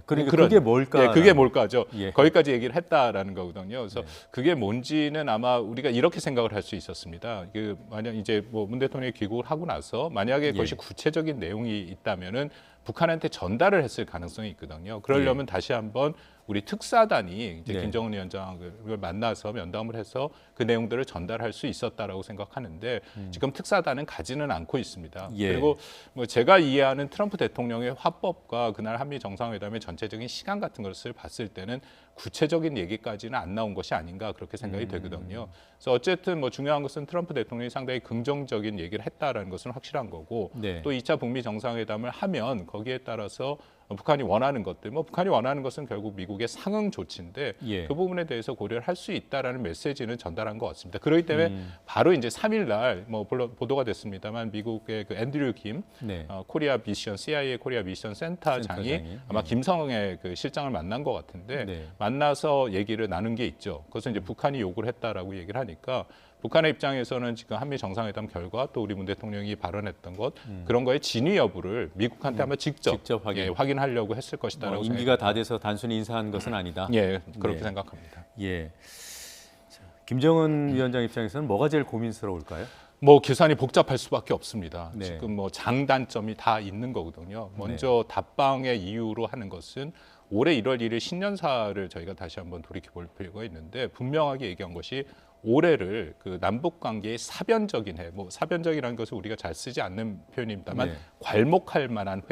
그러니까 그게 뭘까? 그게 뭘까죠. 거기까지 얘기를 했다라는 거거든요. 그래서 그게 뭔지는 아마 우리가 이렇게 생각을 할 수 있었습니다. 그 만약 이제 뭐 문 대통령이 귀국을 하고 나서 만약에 그것이 구체적인 내용이 있다면은 북한한테 전달을 했을 가능성이 있거든요. 그러려면 다시 한번 우리 특사단이 이제 김정은 위원장을 만나서 면담을 해서 그 내용들을 전달할 수 있었다라고 생각하는데 지금 특사단은 가지는 않고 있습니다. 그리고 뭐 제가 이해하는 트럼프 대통령의 화법과 그날 한미 정상회담의 전체적인 시간 같은 것을 봤을 때는 구체적인 얘기까지는 안 나온 것이 아닌가 그렇게 생각이 되거든요. 그래서 어쨌든 뭐 중요한 것은 트럼프 대통령이 상당히 긍정적인 얘기를 했다라는 것은 확실한 거고 또 2차 북미 정상회담을 하면 거기에 따라서 북한이 원하는 것들, 뭐 북한이 원하는 것은 결국 미국의 상응 조치인데 그 부분에 대해서 고려를 할 수 있다라는 메시지는 전달한 것 같습니다. 그렇기 때문에 바로 이제 3일날 뭐 보도가 됐습니다만 미국의 그 앤드류 김 코리아 미션 CIA 코리아 미션 센터장이 아마 김성애 그 실장을 만난 것 같은데 만나서 얘기를 나눈 게 있죠. 그것은 이제 북한이 요구를 했다라고 얘기를 하니까. 북한의 입장에서는 지금 한미 정상회담 결과 또 우리 문 대통령이 발언했던 것 그런 거의 진위 여부를 미국한테 아마 직접 확인하려고 했을 것이다라고 생각합니다. 임기가 다 돼서 단순히 인사한 것은 아니다. 그렇게 생각합니다. 자, 김정은 위원장 입장에서는 뭐가 제일 고민스러울까요? 뭐 계산이 복잡할 수밖에 없습니다. 지금 뭐 장단점이 다 있는 거거든요. 먼저 답방의 이유로 하는 것은 올해 1월 1일 신년사를 저희가 다시 한번 돌이켜 볼 필요가 있는데 분명하게 얘기한 것이 올해를 그 남북 관계의 사변적인 해, 뭐 사변적이라는 것을 우리가 잘 쓰지 않는 표현입니다만 괄목할 만한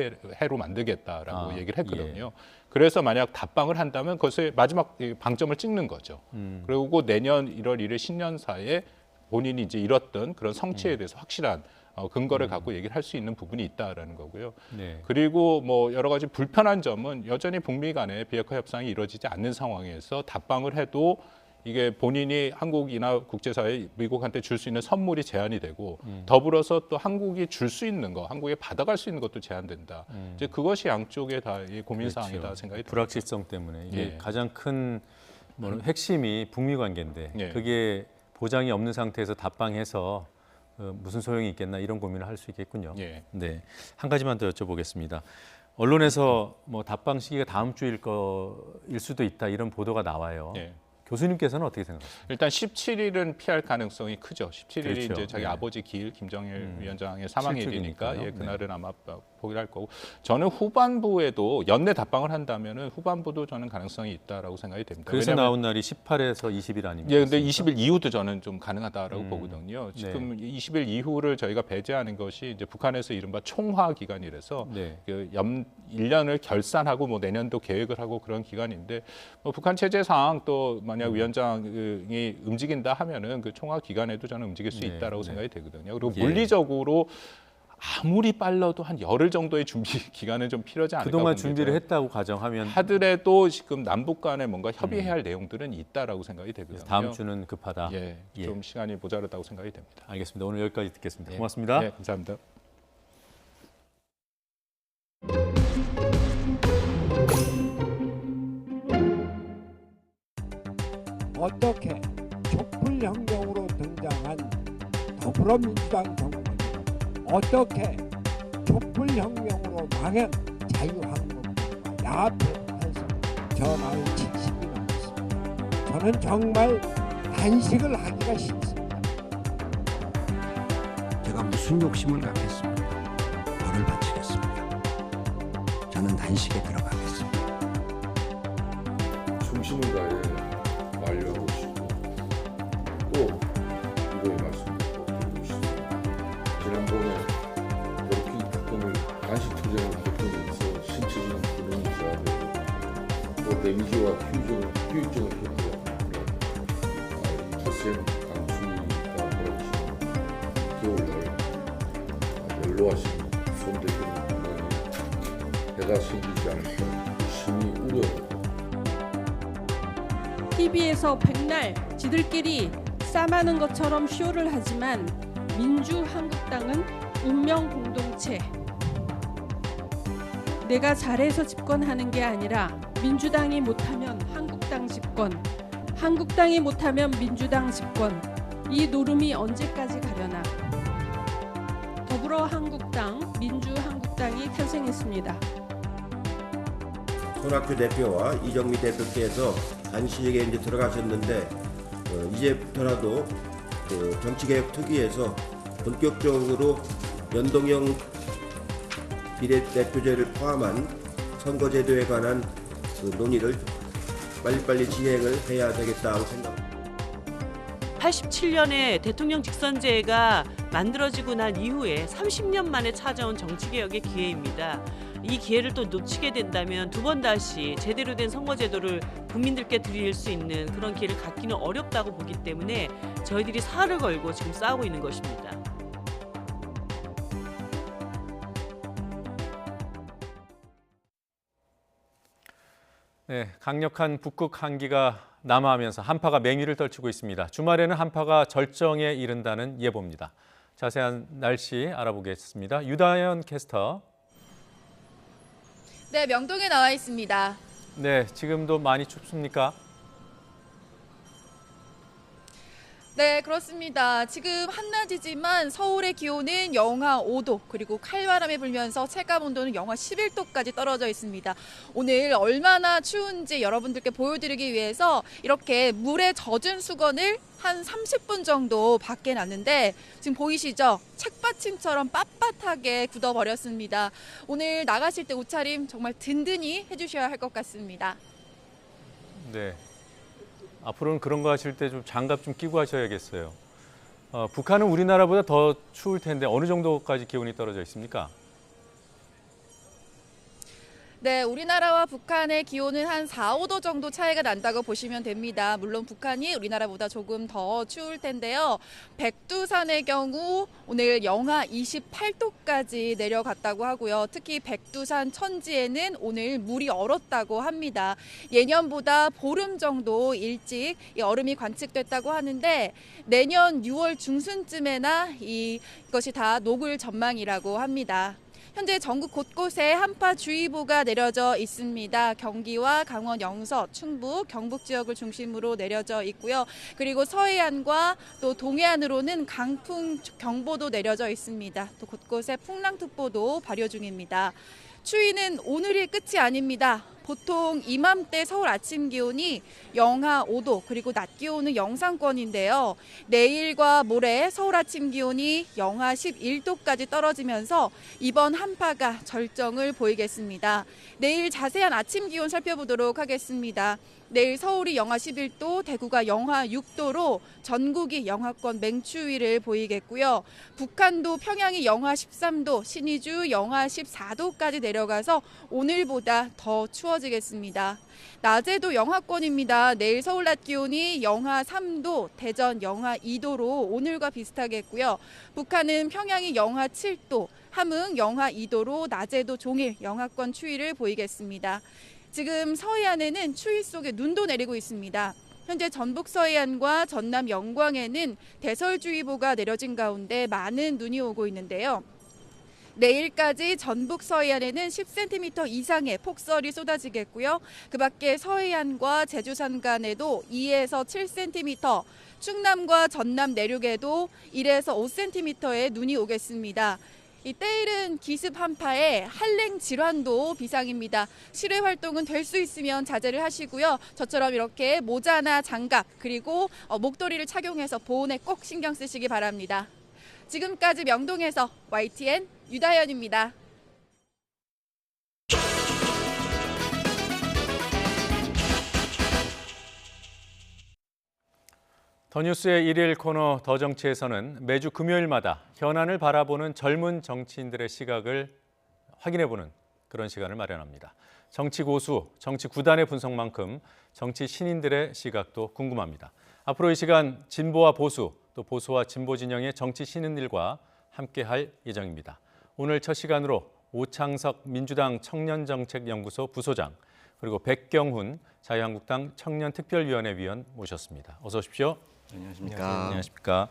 해로 만들겠다라고 얘기를 했거든요. 그래서 만약 답방을 한다면 그것의 마지막 방점을 찍는 거죠. 그리고 내년 1월 1일 신년사에 본인이 이제 이뤘던 그런 성취에 대해서 확실한 근거를 갖고 얘기를 할 수 있는 부분이 있다라는 거고요. 그리고 뭐 여러 가지 불편한 점은 여전히 북미 간의 비핵화 협상이 이루어지지 않는 상황에서 답방을 해도 이게 본인이 한국이나 국제사회 미국한테 줄 수 있는 선물이 제한이 되고 더불어서 또 한국이 줄 수 있는 거, 한국에 받아갈 수 있는 것도 제한된다. 이제 그것이 양쪽의 다 고민사항이다 생각이 듭니다. 불확실성 때문에 이게 가장 큰 핵심이 북미 관계인데 그게 보장이 없는 상태에서 답방해서 무슨 소용이 있겠나 이런 고민을 할 수 있겠군요. 한 가지만 더 여쭤보겠습니다. 언론에서 뭐 답방 시기가 다음 주일 수도 있다 이런 보도가 나와요. 교수님께서는 어떻게 생각하세요? 일단 17일은 피할 가능성이 크죠. 17일이 이제 자기 아버지 기일 김정일 위원장의 사망일이니까 그날은 아마 포기를 할 거고 저는 후반부에도 연내 답방을 한다면은 후반부도 저는 가능성이 있다라고 생각이 됩니다. 그래서 나온 날이 18에서 20일 아닙니까? 근데 20일 이후도 저는 좀 가능하다라고 보거든요. 지금 20일 이후를 저희가 배제하는 것이 이제 북한에서 이른바 총화 기간이라서 그 1년을 결산하고 뭐 내년도 계획을 하고 그런 기간인데 뭐 북한 체제상 또 만약 위원장이 움직인다 하면은 그 총화 기간에도 저는 움직일 수 있다라고 생각이 되거든요. 그리고 물리적으로 아무리 빨라도 한 열흘 정도의 준비 기간은 좀 필요하지 않을까 그동안 준비를 했다고 가정하면 하더라도 지금 남북 간에 뭔가 협의해야 할 내용들은 있다라고 생각이 되거든요. 다음 주는 급하다. 좀 시간이 모자르다고 생각이 됩니다. 알겠습니다. 오늘 여기까지 듣겠습니다. 고맙습니다. 감사합니다. 어떻게 촛불혁명으로 등장한 더불어민주당 정권 어떻게 촛불혁명으로 망한 자유한국당과 야합해서 전화를 70이 넘었습니다. 저는 정말 단식을 하기가 싫습니다. 제가 무슨 욕심을 갖겠습니다. 벌을 바치겠습니다. 단식에 들어가겠습니다. 충심을 다해 완료하고 싶고 또 이거의 말씀도 꼭 드리고 싶습니다. 지난번에 버르킹 특검을 단식 투쟁을 겪으면서 신체적인 기능이 저하되고 또 데미지와 후유증을 겪고 텃셈 강추위가 벌어지는 겨울날 연로하신 손 대표님 건강에 해가 생기지 않을까 심히 우려합니다. TV에서 백날 지들끼리 싸마는 것처럼 쇼를 하지만 민주한국당은 운명 공동체. 내가 잘해서 집권하는 게 아니라 민주당이 못하면 한국당 집권, 한국당이 못하면 민주당 집권. 이 노름이 언제까지 가려나. 더불어한국당, 민주한국당이 탄생했습니다. 손학규 대표와 이정미 대표께서 단식에 이제 들어가셨는데 이제부터라도 정치개혁 특위에서 본격적으로 연동형 비례대표제를 포함한 선거제도에 관한 논의를 빨리빨리 진행을 해야 되겠다고 생각합니다. 87년에 대통령 직선제가 만들어지고 난 이후에 30년 만에 찾아온 정치개혁의 기회입니다. 이 기회를 또 놓치게 된다면 두 번 다시 제대로 된 선거제도를 국민들께 드릴 수 있는 그런 기회를 갖기는 어렵다고 보기 때문에 저희들이 살을 걸고 지금 싸우고 있는 것입니다. 네, 강력한 북극 한기가 남하하면서 한파가 맹위를 떨치고 있습니다. 주말에는 한파가 절정에 이른다는 예보입니다. 자세한 날씨 알아보겠습니다. 유다연 캐스터. 네, 명동에 나와 있습니다. 네, 지금도 많이 춥습니까? 네, 그렇습니다. 지금 한낮이지만 서울의 기온은 영하 5도, 그리고 칼바람이 불면서 체감 온도는 영하 11도까지 떨어져 있습니다. 오늘 얼마나 추운지 여러분들께 보여드리기 위해서 이렇게 물에 젖은 수건을 한 30분 정도 밖에 놨는데 지금 보이시죠? 책받침처럼 빳빳하게 굳어버렸습니다. 오늘 나가실 때 옷차림 정말 든든히 해주셔야 할 것 같습니다. 네. 앞으로는 그런 거 하실 때 좀 장갑 좀 끼고 하셔야겠어요. 북한은 우리나라보다 더 추울 텐데 어느 정도까지 기온이 떨어져 있습니까? 네, 우리나라와 북한의 기온은 한 4, 5도 정도 차이가 난다고 보시면 됩니다. 물론 북한이 우리나라보다 조금 더 추울 텐데요. 백두산의 경우 오늘 영하 28도까지 내려갔다고 하고요. 특히 백두산 천지에는 오늘 물이 얼었다고 합니다. 예년보다 보름 정도 일찍 이 얼음이 관측됐다고 하는데 내년 6월 중순쯤에나 이것이 다 녹을 전망이라고 합니다. 현재 전국 곳곳에 한파주의보가 내려져 있습니다. 경기와 강원 영서, 충북, 경북 지역을 중심으로 내려져 있고요. 그리고 서해안과 또 동해안으로는 강풍 경보도 내려져 있습니다. 또 곳곳에 풍랑특보도 발효 중입니다. 추위는 오늘이 끝이 아닙니다. 보통 이맘때 서울 아침 기온이 영하 5도, 그리고 낮 기온은 영상권인데요. 내일과 모레 서울 아침 기온이 영하 11도까지 떨어지면서 이번 한파가 절정을 보이겠습니다. 내일 자세한 아침 기온 살펴보도록 하겠습니다. 내일 서울이 영하 11도, 대구가 영하 6도로 전국이 영하권 맹추위를 보이겠고요. 북한도 평양이 영하 13도, 신의주 영하 14도까지 내려가서 오늘보다 더 추워지겠습니다. 낮에도 영하권입니다. 내일 서울 낮 기온이 영하 3도, 대전 영하 2도로 오늘과 비슷하겠고요. 북한은 평양이 영하 7도, 함흥 영하 2도로 낮에도 종일 영하권 추위를 보이겠습니다. 지금 서해안에는 추위 속에 눈도 내리고 있습니다. 현재 전북 서해안과 전남 영광에는 대설주의보가 내려진 가운데 많은 눈이 오고 있는데요. 내일까지 전북 서해안에는 10cm 이상의 폭설이 쏟아지겠고요. 그 밖에 서해안과 제주 산간에도 2에서 7cm, 충남과 전남 내륙에도 1에서 5cm의 눈이 오겠습니다. 이 때일은 기습 한파에 한랭 질환도 비상입니다. 실외 활동은 될 수 있으면 자제를 하시고요. 저처럼 이렇게 모자나 장갑 그리고 목도리를 착용해서 보온에 꼭 신경 쓰시기 바랍니다. 지금까지 명동에서 YTN 유다현입니다. 더 뉴스의 일일 코너 더 정치에서는 매주 금요일마다 현안을 바라보는 젊은 정치인들의 시각을 확인해보는 그런 시간을 마련합니다. 정치 고수, 정치 구단의 분석만큼 정치 신인들의 시각도 궁금합니다. 앞으로 이 시간 진보와 보수, 또 보수와 진보 진영의 정치 신인들과 함께할 예정입니다. 오늘 첫 시간으로 오창석 민주당 청년정책연구소 부소장, 그리고 백경훈 자유한국당 청년특별위원회 위원 모셨습니다. 어서 오십시오. 안녕하십니까. 안녕하십니까.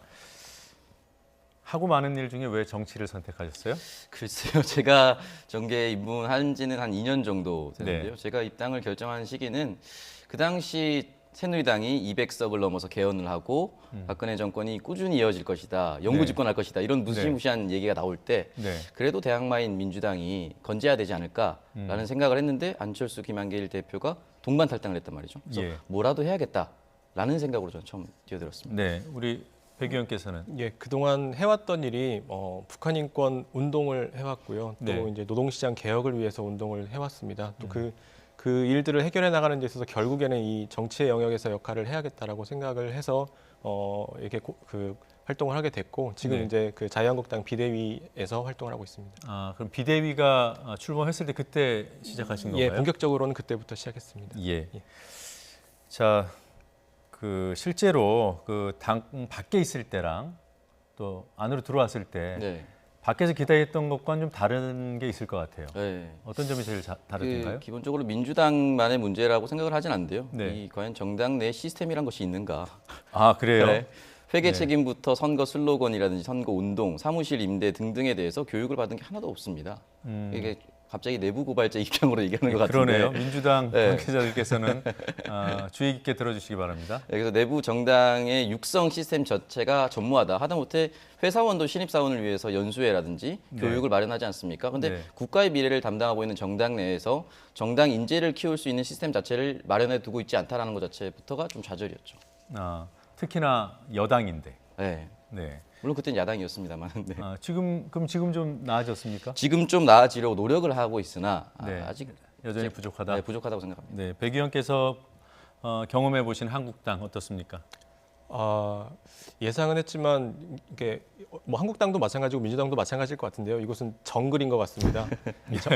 하고 많은 일 중에 왜 정치를 선택하셨어요? 글쎄요, 제가 정계에 입문한 지는 한 2년 정도 됐는데요. 네. 제가 입당을 결정한 시기는 그 당시 새누리당이 200석을 넘어서 개헌을 하고 박근혜 정권이 꾸준히 이어질 것이다, 영구 집권할 것이다, 이런 무시무시한 얘기가 나올 때 그래도 대항마인 민주당이 건재해야 되지 않을까라는 생각을 했는데 안철수 김한길 대표가 동반 탈당을 했단 말이죠. 그래서 뭐라도 해야겠다라는 생각으로 저는 처음 뛰어들었습니다. 네, 우리 백 의원께서는 그동안 해왔던 일이 북한 인권 운동을 해왔고요. 또 네. 이제 노동시장 개혁을 위해서 운동을 해왔습니다. 또 그 일들을 해결해 나가는 데 있어서 결국에는 이 정치의 영역에서 역할을 해야겠다라고 생각을 해서 이렇게 그 활동을 하게 됐고 지금 이제 그 자유한국당 비대위에서 활동을 하고 있습니다. 아, 그럼 비대위가 출범했을 때 그때 시작하신 건가요? 예, 본격적으로는 그때부터 시작했습니다. 예. 자, 그 실제로 그 당 밖에 있을 때랑 또 안으로 들어왔을 때 밖에서 기다렸던 것과는 좀 다른 게 있을 것 같아요. 어떤 점이 제일 다르던가요? 기본적으로 민주당만의 문제라고 생각을 하진 않는데요. 이 과연 정당 내 시스템이란 것이 있는가? 아, 그래요? 회계 책임부터 선거 슬로건이라든지 선거 운동, 사무실 임대 등등에 대해서 교육을 받은 게 하나도 없습니다. 이게 갑자기 내부 고발자 입장으로 얘기하는 것 같은데. 그러네요. 민주당 관계자들께서는 주의 깊게 들어주시기 바랍니다. 그래서 내부 정당의 육성 시스템 자체가 전무하다. 하다못해 회사원도 신입사원을 위해서 연수회라든지 교육을 마련하지 않습니까? 그런데 국가의 미래를 담당하고 있는 정당 내에서 정당 인재를 키울 수 있는 시스템 자체를 마련해 두고 있지 않다는 것 자체부터가 좀 좌절이었죠. 특히나 여당인데. 네. 물론 그때는 야당이었습니다만. 그럼 지금 좀 나아졌습니까? 지금 좀 나아지려고 노력을 하고 있으나 아직 여전히 부족하다. 네, 부족하다고 생각합니다. 네, 백 의원께서 경험해 보신 한국당 어떻습니까? 예상은 했지만 이게 뭐 한국당도 마찬가지고 민주당도 마찬가지일 것 같은데요. 이곳은 정글인 것 같습니다.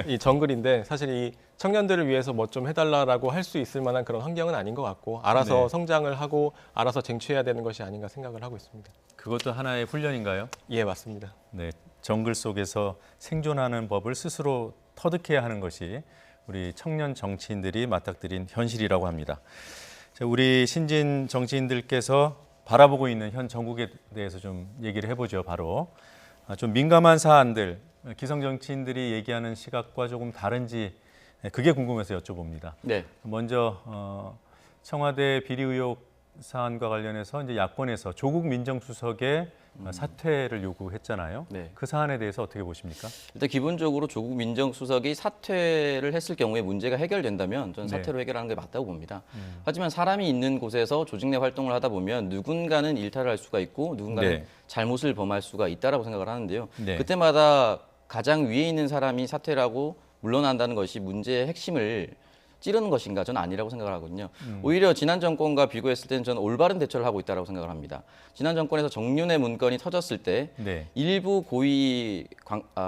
이 정글인데 사실 이 청년들을 위해서 뭐 좀 해달라고 할 수 있을 만한 그런 환경은 아닌 것 같고 알아서 성장을 하고 알아서 쟁취해야 되는 것이 아닌가 생각을 하고 있습니다. 그것도 하나의 훈련인가요? 예, 맞습니다. 네, 정글 속에서 생존하는 법을 스스로 터득해야 하는 것이 우리 청년 정치인들이 맞닥뜨린 현실이라고 합니다. 자, 우리 신진 정치인들께서 바라보고 있는 현 정국에 대해서 좀 얘기를 해보죠. 바로 좀 민감한 사안들, 기성 정치인들이 얘기하는 시각과 조금 다른지 그게 궁금해서 여쭤봅니다. 먼저 청와대 비리 의혹 사안과 관련해서 이제 야권에서 조국 민정수석의 사퇴를 요구했잖아요. 그 사안에 대해서 어떻게 보십니까? 일단 기본적으로 조국 민정수석이 사퇴를 했을 경우에 문제가 해결된다면 저는 사퇴로 해결하는 게 맞다고 봅니다. 하지만 사람이 있는 곳에서 조직 내 활동을 하다 보면 누군가는 일탈을 할 수가 있고 누군가는 잘못을 범할 수가 있다라고 생각을 하는데요. 그때마다 가장 위에 있는 사람이 사퇴를 하고 물러난다는 것이 문제의 핵심을 찌르는 것인가? 저는 아니라고 생각을 하거든요. 오히려 지난 정권과 비교했을 때는 저는 올바른 대처를 하고 있다고 생각을 합니다. 지난 정권에서 정윤회 문건이 터졌을 때 일부 고위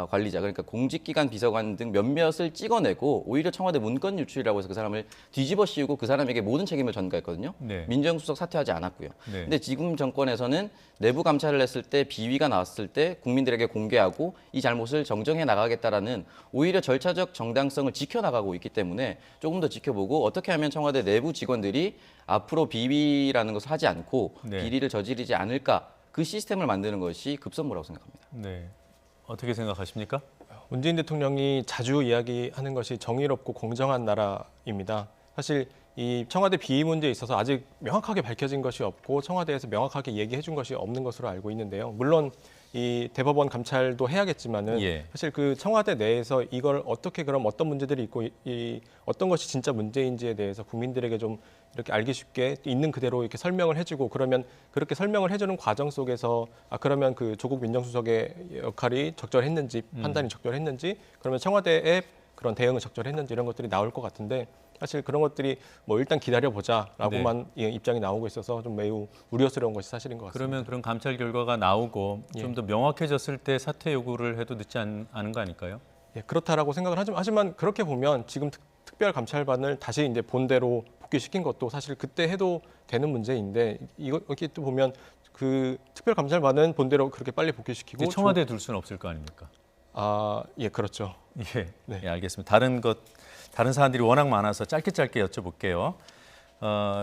관리자, 그러니까 공직기관 비서관 등 몇몇을 찍어내고 오히려 청와대 문건 유출이라고 해서 그 사람을 뒤집어 씌우고 그 사람에게 모든 책임을 전가했거든요. 민정수석 사퇴하지 않았고요. 근데 지금 정권에서는 내부 감찰을 했을 때 비위가 나왔을 때 국민들에게 공개하고 이 잘못을 정정해 나가겠다라는 오히려 절차적 정당성을 지켜나가고 있기 때문에 조금 더 지켜보고 어떻게 하면 청와대 내부 직원들이 앞으로 비위라는 것을 하지 않고 비리를 저지르지 않을까, 그 시스템을 만드는 것이 급선무라고 생각합니다. 네, 어떻게 생각하십니까? 문재인 대통령이 자주 이야기하는 것이 정의롭고 공정한 나라입니다. 사실 이 청와대 비위 문제에 있어서 아직 명확하게 밝혀진 것이 없고 청와대에서 명확하게 얘기해 준 것이 없는 것으로 알고 있는데요. 물론 이 대법원 감찰도 해야겠지만은 사실 그 청와대 내에서 이걸 어떻게 그럼 어떤 문제들이 있고 이 어떤 것이 진짜 문제인지에 대해서 국민들에게 좀 이렇게 알기 쉽게 있는 그대로 이렇게 설명을 해주고 그러면 그렇게 설명을 해주는 과정 속에서 그러면 그 조국 민정수석의 역할이 적절했는지 판단이 적절했는지 그러면 청와대의 그런 대응은 적절했는지 이런 것들이 나올 것 같은데 사실 그런 것들이 뭐 일단 기다려보자라고만 입장이 나오고 있어서 좀 매우 우려스러운 것이 사실인 것 같습니다. 그러면 그런 감찰 결과가 나오고 예. 좀 더 명확해졌을 때 사퇴 요구를 해도 늦지 않은 거 아닐까요? 예, 그렇다라고 생각을 하지만 그렇게 보면 지금 특별 감찰반을 다시 이제 본대로 복귀시킨 것도 사실 그때 해도 되는 문제인데 이렇게 또 보면 그 특별 감찰반은 본대로 그렇게 빨리 복귀시키고 청와대에 둘 수는 없을 거 아닙니까? 예, 그렇죠. 예, 네. 예, 알겠습니다. 다른 사안들이 워낙 많아서 짧게 여쭤볼게요.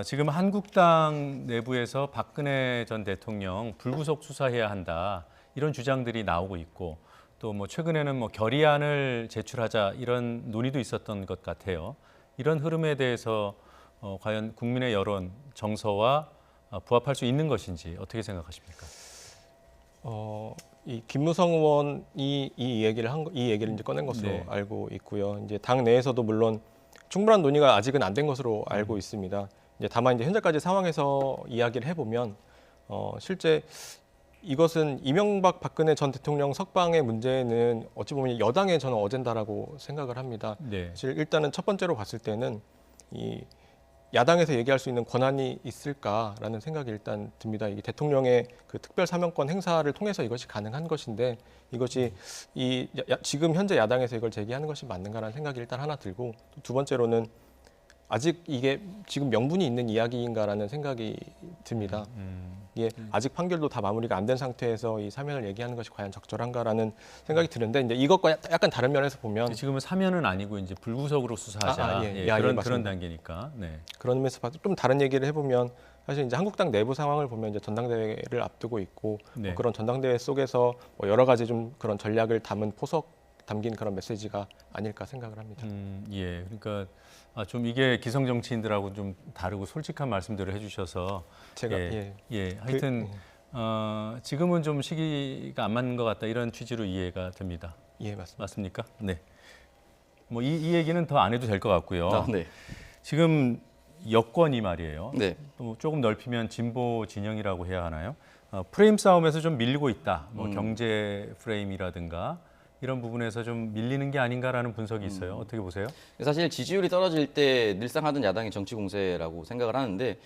지금 한국당 내부에서 박근혜 전 대통령 불구속 수사해야 한다 이런 주장들이 나오고 있고 또 뭐 최근에는 뭐 결의안을 제출하자 이런 논의도 있었던 것 같아요. 이런 흐름에 대해서 과연 국민의 여론, 정서와 부합할 수 있는 것인지 어떻게 생각하십니까? 이 김무성 의원이 이 얘기를 이제 꺼낸 것으로 네. 알고 있고요. 이제 당 내에서도 물론 충분한 논의가 아직은 안 된 것으로 알고 있습니다. 이제 다만 이제 현재까지 상황에서 이야기를 해보면 실제 이것은 이명박 박근혜 전 대통령 석방의 문제는 어찌 보면 여당의 저는 어젠다라고 생각을 합니다. 네. 사실 일단은 첫 번째로 봤을 때는 이 야당에서 얘기할 수 있는 권한이 있을까라는 생각이 일단 듭니다. 이 대통령의 그 특별 사면권 행사를 통해서 이것이 가능한 것인데 이것이 지금 현재 야당에서 이걸 제기하는 것이 맞는가라는 생각이 일단 하나 들고 두 번째로는 아직 이게 지금 명분이 있는 이야기인가라는 생각이 듭니다. 이게 아직 판결도 다 마무리가 안 된 상태에서 이 사면을 얘기하는 것이 과연 적절한가라는 생각이 드는데 이제 이것과 약간 다른 면에서 보면 지금은 사면은 아니고 이제 불구속으로 수사하자 그런 단계니까. 네. 그런 면에서 봐도 좀 다른 얘기를 해보면 사실 이제 한국당 내부 상황을 보면 이제 전당대회를 앞두고 있고 네. 그런 전당대회 속에서 뭐 여러 가지 좀 그런 전략을 담긴 그런 메시지가 아닐까 생각을 합니다. 예, 그러니까 좀 이게 기성 정치인들하고 좀 다르고 솔직한 말씀들을 해주셔서 제가 하여튼 지금은 좀 시기가 안 맞는 것 같다 이런 취지로 이해가 됩니다. 예, 맞습니다. 맞습니까? 네. 뭐 이 얘기는 더 안 해도 될 것 같고요. 네. 지금 여권이 말이에요. 네. 또 조금 넓히면 진보 진영이라고 해야 하나요? 프레임 싸움에서 좀 밀리고 있다. 뭐 경제 프레임이라든가. 이런 부분에서 좀 밀리는 게 아닌가라는 분석이 있어요. 어떻게 보세요? 사실 지지율이 떨어질 때 늘상 하던 야당이 정치 공세라고 생각을 하는데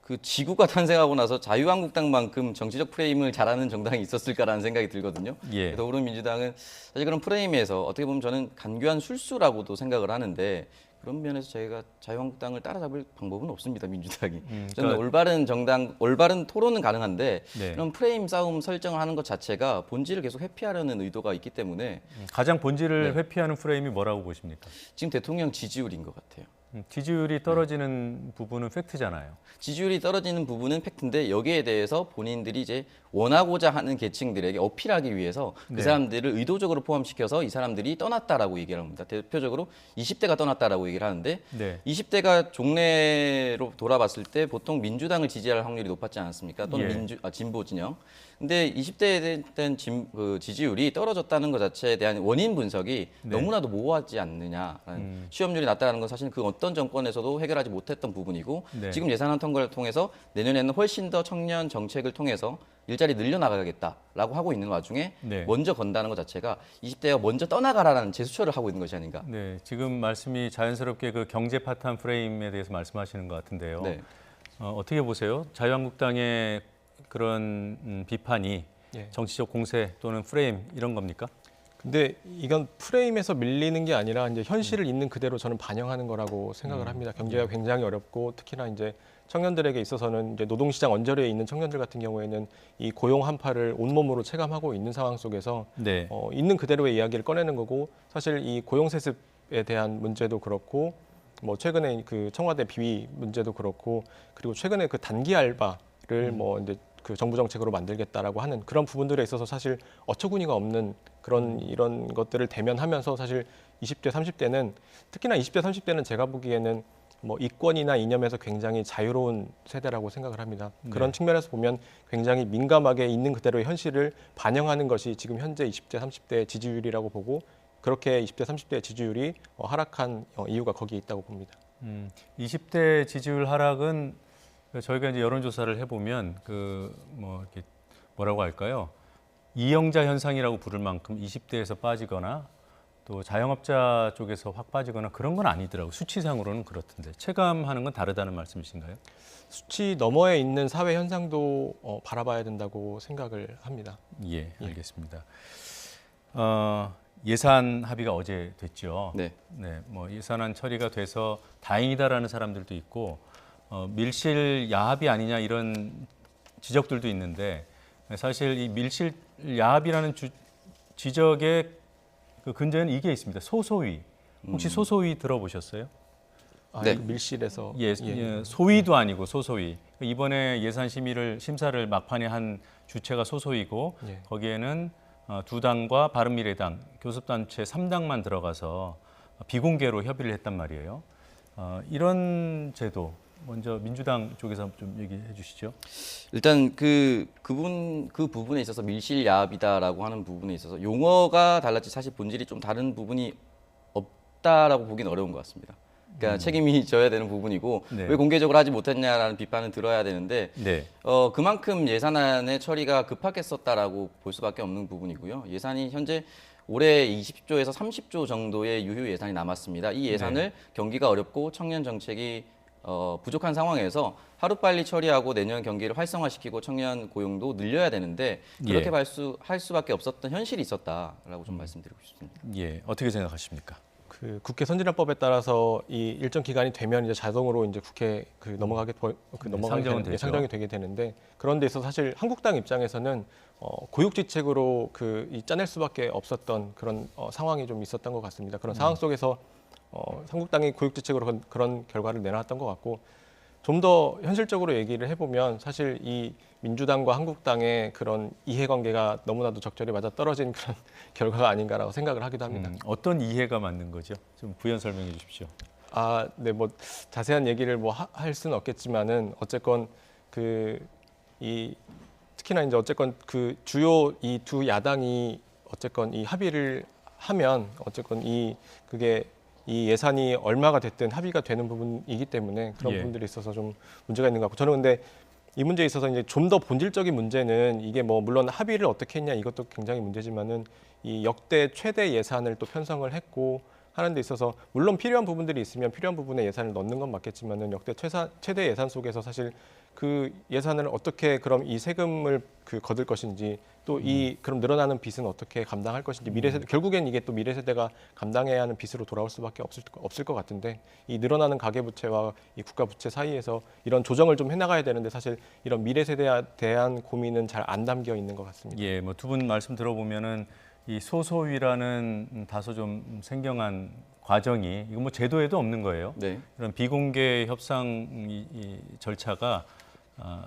그 지구가 탄생하고 나서 자유한국당만큼 정치적 프레임을 잘하는 정당이 있었을까라는 생각이 들거든요. 예. 더불어민주당은 사실 그런 프레임에서 어떻게 보면 저는 간교한 술수라고도 생각을 하는데 그런 면에서 저희가 자유한국당을 따라잡을 방법은 없습니다. 민주당이. 저는 올바른 정당, 올바른 토론은 가능한데 네. 그런 프레임 싸움 설정을 하는 것 자체가 본질을 계속 회피하려는 의도가 있기 때문에 가장 본질을 회피하는 프레임이 뭐라고 보십니까? 지금 대통령 지지율인 것 같아요. 지지율이 떨어지는 부분은 팩트잖아요. 지지율이 떨어지는 부분은 팩트인데 여기에 대해서 본인들이 이제 원하고자 하는 계층들에게 어필하기 위해서 그 사람들을 의도적으로 포함시켜서 이 사람들이 떠났다라고 얘기를 합니다. 대표적으로 20대가 떠났다라고 얘기를 하는데 20대가 종래로 돌아봤을 때 보통 민주당을 지지할 확률이 높았지 않았습니까? 또는 진보 진영. 근데 20대에 대한 지지율이 떨어졌다는 것 자체에 대한 원인 분석이 너무나도 모호하지 않느냐라는 취업률이 낮다는 건 사실 그 어떤 정권에서도 해결하지 못했던 부분이고 지금 예산안 통과를 통해서 내년에는 훨씬 더 청년 정책을 통해서 일자리 늘려나가겠다라고 하고 있는 와중에 먼저 건다는 것 자체가 20대가 먼저 떠나가라는 제스처를 하고 있는 것이 아닌가. 네, 지금 말씀이 자연스럽게 그 경제 파탄 프레임에 대해서 말씀하시는 것 같은데요. 네. 어떻게 보세요? 자유한국당의 그런 비판이 정치적 공세 또는 프레임 이런 겁니까? 근데 이건 프레임에서 밀리는 게 아니라 이제 현실을 있는 그대로 저는 반영하는 거라고 생각을 합니다. 경제가 굉장히 어렵고 특히나 이제 청년들에게 있어서는 이제 노동시장 언저리에 있는 청년들 같은 경우에는 이 고용 한파를 온몸으로 체감하고 있는 상황 속에서 있는 그대로의 이야기를 꺼내는 거고 사실 이 고용 세습에 대한 문제도 그렇고 뭐 최근에 그 청와대 비위 문제도 그렇고 그리고 최근에 그 단기 알바를 뭐 이제 그 정부 정책으로 만들겠다라고 하는 그런 부분들에 있어서 사실 어처구니가 없는 그런 이런 것들을 대면하면서 사실 20대, 30대는 특히나 20대, 30대는 제가 보기에는 뭐 이권이나 이념에서 굉장히 자유로운 세대라고 생각을 합니다. 그런 측면에서 보면 굉장히 민감하게 있는 그대로의 현실을 반영하는 것이 지금 현재 20대, 30대 지지율이라고 보고 그렇게 20대, 30대 지지율이 하락한 이유가 거기에 있다고 봅니다. 20대 지지율 하락은 저희가 이제 여론조사를 해보면 뭐 이렇게 뭐라고 할까요? 이영자 현상이라고 부를 만큼 20대에서 빠지거나 또 자영업자 쪽에서 확 빠지거나 그런 건 아니더라고요. 수치상으로는 그렇던데 체감하는 건 다르다는 말씀이신가요? 수치 너머에 있는 사회 현상도 바라봐야 된다고 생각을 합니다. 예, 알겠습니다. 예산 합의가 어제 됐죠. 네. 네, 뭐 예산안 처리가 돼서 다행이다라는 사람들도 있고 밀실 야합이 아니냐 이런 지적들도 있는데 사실 이 밀실 야합이라는 지적의 그 근저에는 이게 있습니다. 소소위. 혹시 소소위 들어보셨어요? 네. 그 밀실에서 예, 소위도 아니고 소소위. 이번에 예산 심사를 막판에 한 주체가 소소위고 거기에는 두 당과 바른미래당, 교섭단체 3당만 들어가서 비공개로 협의를 했단 말이에요. 이런 제도 먼저 민주당 쪽에서 좀 얘기해 주시죠. 일단 그 부분에 있어서 밀실 야합이다라고 하는 부분에 있어서 용어가 달랐지 사실 본질이 좀 다른 부분이 없다라고 보기는 어려운 것 같습니다. 그러니까 책임이 져야 되는 부분이고 네. 왜 공개적으로 하지 못했냐라는 비판은 들어야 되는데 네. 그만큼 예산안의 처리가 급하겠었다라고 볼 수밖에 없는 부분이고요. 예산이 현재 올해 20조에서 30조 정도의 유효 예산이 남았습니다. 이 예산을 경기가 어렵고 청년 정책이 부족한 상황에서 하루빨리 처리하고 내년 경기를 활성화시키고 청년 고용도 늘려야 되는데 그렇게 할 수밖에 없었던 현실이 있었다라고 좀 말씀드리고 싶습니다. 예, 어떻게 생각하십니까? 그 국회 선진화법에 따라서 이 일정 기간이 되면 이제 자동으로 이제 국회 상정이 되게 되는데 그런 데 있어서 사실 한국당 입장에서는 고육지책으로 이 짜낼 수밖에 없었던 그런 상황이 좀 있었던 것 같습니다. 그런 상황 속에서 한국당이 고육지책으로 그런 결과를 내놨던 것 같고 좀 더 현실적으로 얘기를 해보면 사실 이 민주당과 한국당의 그런 이해관계가 너무나도 적절히 맞아떨어진 그런 결과가 아닌가라고 생각을 하기도 합니다. 어떤 이해가 맞는 거죠? 좀 부연 설명해 주십시오. 네, 뭐 자세한 얘기를 할 수는 없겠지만은 어쨌건 특히나 이제 어쨌건 그 주요 이 두 야당이 어쨌건 이 합의를 하면 어쨌건 그게 이 예산이 얼마가 됐든 합의가 되는 부분이기 때문에 그런 부분들이 있어서 좀 문제가 있는 것 같고 저는 근데 이 문제에 있어서 이제 좀 더 본질적인 문제는 이게 뭐 물론 합의를 어떻게 했냐 이것도 굉장히 문제지만은 이 역대 최대 예산을 또 편성을 했고 하는 데 있어서 물론 필요한 부분들이 있으면 필요한 부분에 예산을 넣는 건 맞겠지만은 역대 최대 예산 속에서 사실 그 예산을 어떻게 그럼 이 세금을 거둘 것인지 또 그럼 늘어나는 빚은 어떻게 감당할 것인지 미래세대 결국엔 이게 또 미래세대가 감당해야 하는 빚으로 돌아올 수밖에 없을 것 같은데 이 늘어나는 가계부채와 이 국가부채 사이에서 이런 조정을 좀 해나가야 되는데 사실 이런 미래세대에 대한 고민은 잘 안 담겨 있는 것 같습니다. 예, 뭐 두 분 말씀 들어보면은 이 소소위라는 다소 좀 생경한 과정이 이거 뭐 제도에도 없는 거예요. 네. 이런 비공개 협상 이 절차가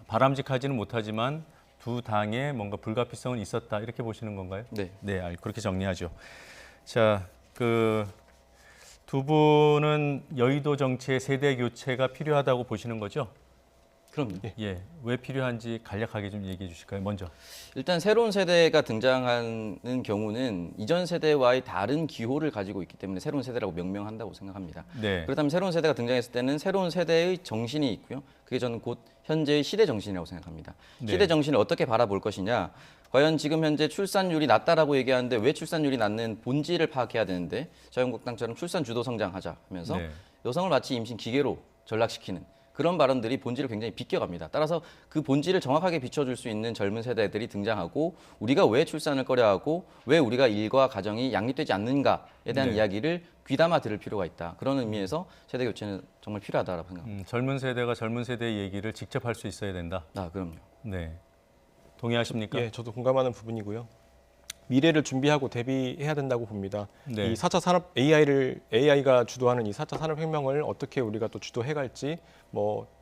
바람직하지는 못하지만 두 당에 뭔가 불가피성은 있었다 이렇게 보시는 건가요? 네. 네, 그렇게 정리하죠. 자, 두 분은 여의도 정치의 세대 교체가 필요하다고 보시는 거죠? 그럼요. 예, 왜 필요한지 간략하게 좀 얘기해 주실까요? 먼저. 일단 새로운 세대가 등장하는 경우는 이전 세대와의 다른 기호를 가지고 있기 때문에 새로운 세대라고 명명한다고 생각합니다. 네. 그렇다면 새로운 세대가 등장했을 때는 새로운 세대의 정신이 있고요. 그게 저는 곧 현재의 시대 정신이라고 생각합니다. 네. 시대 정신을 어떻게 바라볼 것이냐. 과연 지금 현재 출산율이 낮다라고 얘기하는데 왜 출산율이 낮는 본질을 파악해야 되는데 자유한국당처럼 출산 주도 성장하자 하면서 여성을 마치 임신 기계로 전락시키는 그런 발언들이 본질을 굉장히 비껴갑니다. 따라서 그 본질을 정확하게 비춰줄 수 있는 젊은 세대들이 등장하고 우리가 왜 출산을 꺼려하고 왜 우리가 일과 가정이 양립되지 않는가에 대한 이야기를 귀담아 들을 필요가 있다. 그런 의미에서 세대 교체는 정말 필요하다고 생각합니다. 젊은 세대가 젊은 세대의 얘기를 직접 할 수 있어야 된다. 그럼요. 네. 동의하십니까? 예, 저도 공감하는 부분이고요. 미래를 준비하고 대비해야 된다고 봅니다. 네. 이 4차 산업 AI가 주도하는 이 4차 산업혁명을 어떻게 우리가 또 주도해갈지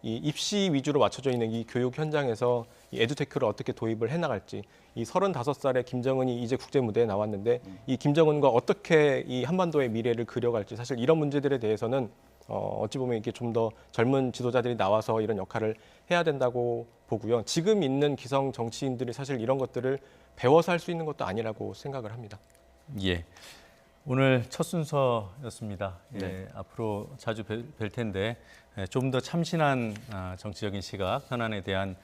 이 입시 위주로 맞춰져 있는 이 교육 현장에서 이 에듀테크를 어떻게 도입을 해나갈지 이 35살의 김정은이 이제 국제 무대에 나왔는데 이 김정은과 어떻게 이 한반도의 미래를 그려갈지 사실 이런 문제들에 대해서는 어찌 보면 이게 좀 더 젊은 지도자들이 나와서 이런 역할을 해야 된다고 보고요. 지금 있는 기성 정치인들이 사실 이런 것들을 배워서 할 수 있는 것도 아니라고 생각을 합니다. 예. 오늘 첫 순서였습니다. 네. 예, 앞으로 자주 뵐 텐데 좀 더 참신한 정치적인 시각, 현안에 대한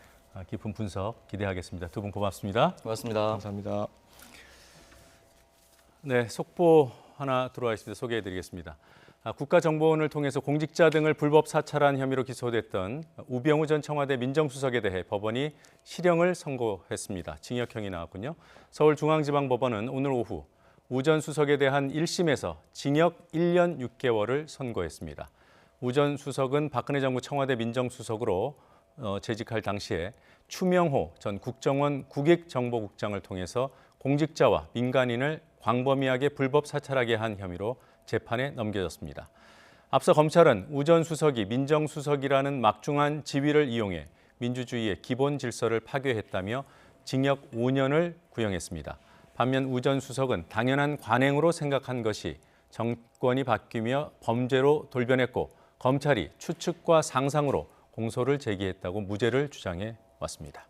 깊은 분석 기대하겠습니다. 두 분 고맙습니다. 고맙습니다. 감사합니다. 네, 속보 하나 들어와 있습니다. 소개해드리겠습니다. 국가정보원을 통해서 공직자 등을 불법 사찰한 혐의로 기소됐던 우병우 전 청와대 민정수석에 대해 법원이 실형을 선고했습니다. 징역형이 나왔군요. 서울중앙지방법원은 오늘 오후 우 전 수석에 대한 1심에서 징역 1년 6개월을 선고했습니다. 우 전 수석은 박근혜 정부 청와대 민정수석으로 재직할 당시에 추명호 전 국정원 국익정보국장을 통해서 공직자와 민간인을 광범위하게 불법 사찰하게 한 혐의로 재판에 넘겨졌습니다. 앞서 검찰은 우 전 수석이 민정수석이라는 막중한 지위를 이용해 민주주의의 기본 질서를 파괴했다며 징역 5년을 구형했습니다. 반면 우 전 수석은 당연한 관행으로 생각한 것이 정권이 바뀌며 범죄로 돌변했고 검찰이 추측과 상상으로 공소를 제기했다고 무죄를 주장해 왔습니다.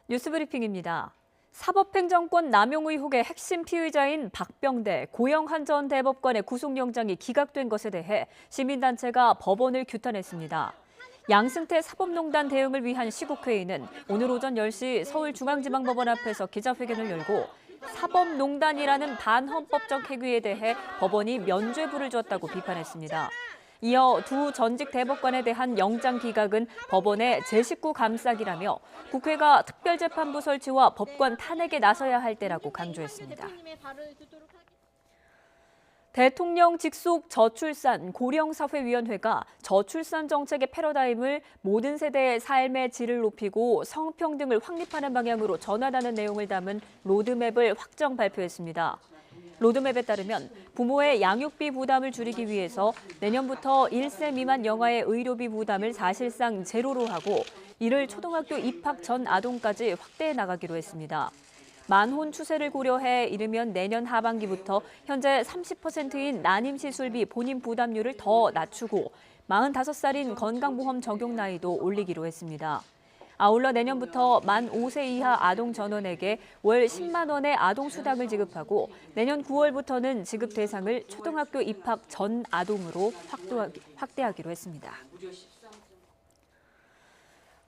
뉴스브리핑입니다. 사법행정권 남용 의혹의 핵심 피의자인 박병대, 고영한 전 대법관의 구속영장이 기각된 것에 대해 시민단체가 법원을 규탄했습니다. 양승태 사법농단 대응을 위한 시국회의는 오늘 오전 10시 서울중앙지방법원 앞에서 기자회견을 열고 사법농단이라는 반헌법적 행위에 대해 법원이 면죄부를 줬다고 비판했습니다. 이어 두 전직 대법관에 대한 영장 기각은 법원의 제19 감싸기라며 국회가 특별재판부 설치와 법관 탄핵에 나서야 할 때라고 강조했습니다. 대통령 직속 저출산 고령사회위원회가 저출산 정책의 패러다임을 모든 세대의 삶의 질을 높이고 성평등을 확립하는 방향으로 전환하는 내용을 담은 로드맵을 확정 발표했습니다. 로드맵에 따르면 부모의 양육비 부담을 줄이기 위해서 내년부터 1세 미만 영아의 의료비 부담을 사실상 제로로 하고 이를 초등학교 입학 전 아동까지 확대해 나가기로 했습니다. 만혼 추세를 고려해 이르면 내년 하반기부터 현재 30%인 난임시술비 본인 부담률을 더 낮추고 45살인 건강보험 적용 나이도 올리기로 했습니다. 아울러 내년부터 만 5세 이하 아동 전원에게 월 10만 원의 아동 수당을 지급하고 내년 9월부터는 지급 대상을 초등학교 입학 전 아동으로 확대하기로 했습니다.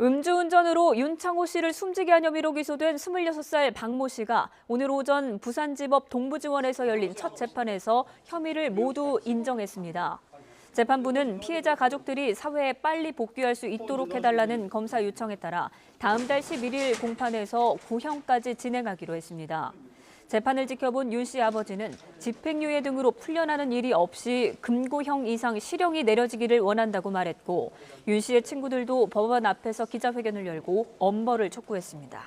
음주운전으로 윤창호 씨를 숨지게 한 혐의로 기소된 26살 박모 씨가 오늘 오전 부산지법 동부지원에서 열린 첫 재판에서 혐의를 모두 인정했습니다. 재판부는 피해자 가족들이 사회에 빨리 복귀할 수 있도록 해달라는 검사 요청에 따라 다음 달 11일 공판에서 구형까지 진행하기로 했습니다. 재판을 지켜본 윤 씨 아버지는 집행유예 등으로 풀려나는 일이 없이 금고형 이상 실형이 내려지기를 원한다고 말했고 윤 씨의 친구들도 법원 앞에서 기자회견을 열고 엄벌을 촉구했습니다.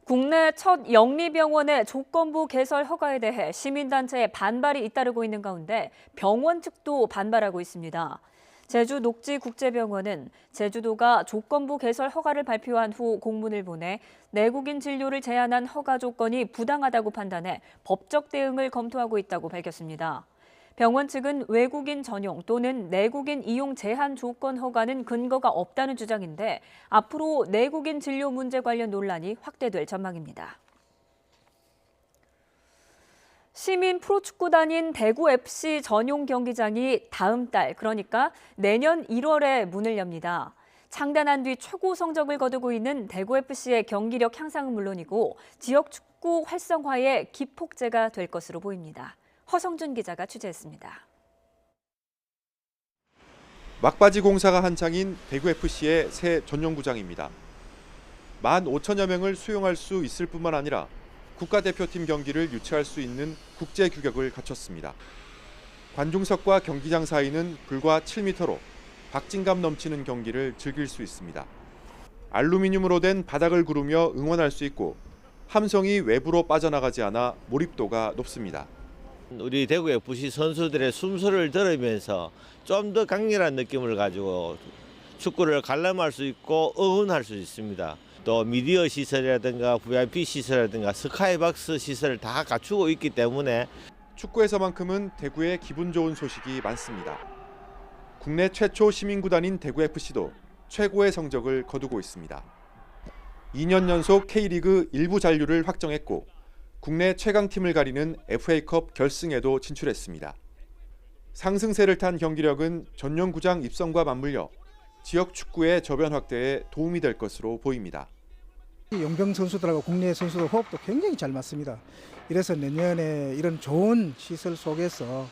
국내 첫 영리병원의 조건부 개설 허가에 대해 시민단체의 반발이 잇따르고 있는 가운데 병원 측도 반발하고 있습니다. 제주녹지국제병원은 제주도가 조건부 개설 허가를 발표한 후 공문을 보내 내국인 진료를 제한한 허가 조건이 부당하다고 판단해 법적 대응을 검토하고 있다고 밝혔습니다. 병원 측은 외국인 전용 또는 내국인 이용 제한 조건 허가는 근거가 없다는 주장인데 앞으로 내국인 진료 문제 관련 논란이 확대될 전망입니다. 시민 프로축구단인 대구FC 전용 경기장이 다음 달, 그러니까 내년 1월에 문을 엽니다. 창단한 뒤 최고 성적을 거두고 있는 대구FC의 경기력 향상은 물론이고 지역 축구 활성화의 기폭제가 될 것으로 보입니다. 허성준 기자가 취재했습니다. 막바지 공사가 한창인 대구FC의 새 전용구장입니다. 15,000여 명을 수용할 수 있을 뿐만 아니라 국가대표팀 경기를 유치할 수 있는 국제 규격을 갖췄습니다. 관중석과 경기장 사이는 불과 7m로 박진감 넘치는 경기를 즐길 수 있습니다. 알루미늄으로 된 바닥을 구르며 응원할 수 있고 함성이 외부로 빠져나가지 않아 몰입도가 높습니다. 우리 대구FC 선수들의 숨소리를 들으면서 좀 더 강렬한 느낌을 가지고 축구를 관람할 수 있고 응원할 수 있습니다. 또 미디어 시설이라든가 VIP 시설이라든가 스카이박스 시설을 다 갖추고 있기 때문에 축구에서만큼은 대구에 기분 좋은 소식이 많습니다. 국내 최초 시민구단인 대구FC도 최고의 성적을 거두고 있습니다. 2년 연속 K리그 1부 잔류를 확정했고 국내 최강팀을 가리는 FA컵 결승에도 진출했습니다. 상승세를 탄 경기력은 전용구장 입성과 맞물려 지역 축구의 저변 확대에 도움이 될 것으로 보입니다. 용병 선수들하고 국내 선수들 호흡도 굉장히 잘 맞습니다. 이래서 내년에 이런 좋은 시설 속에서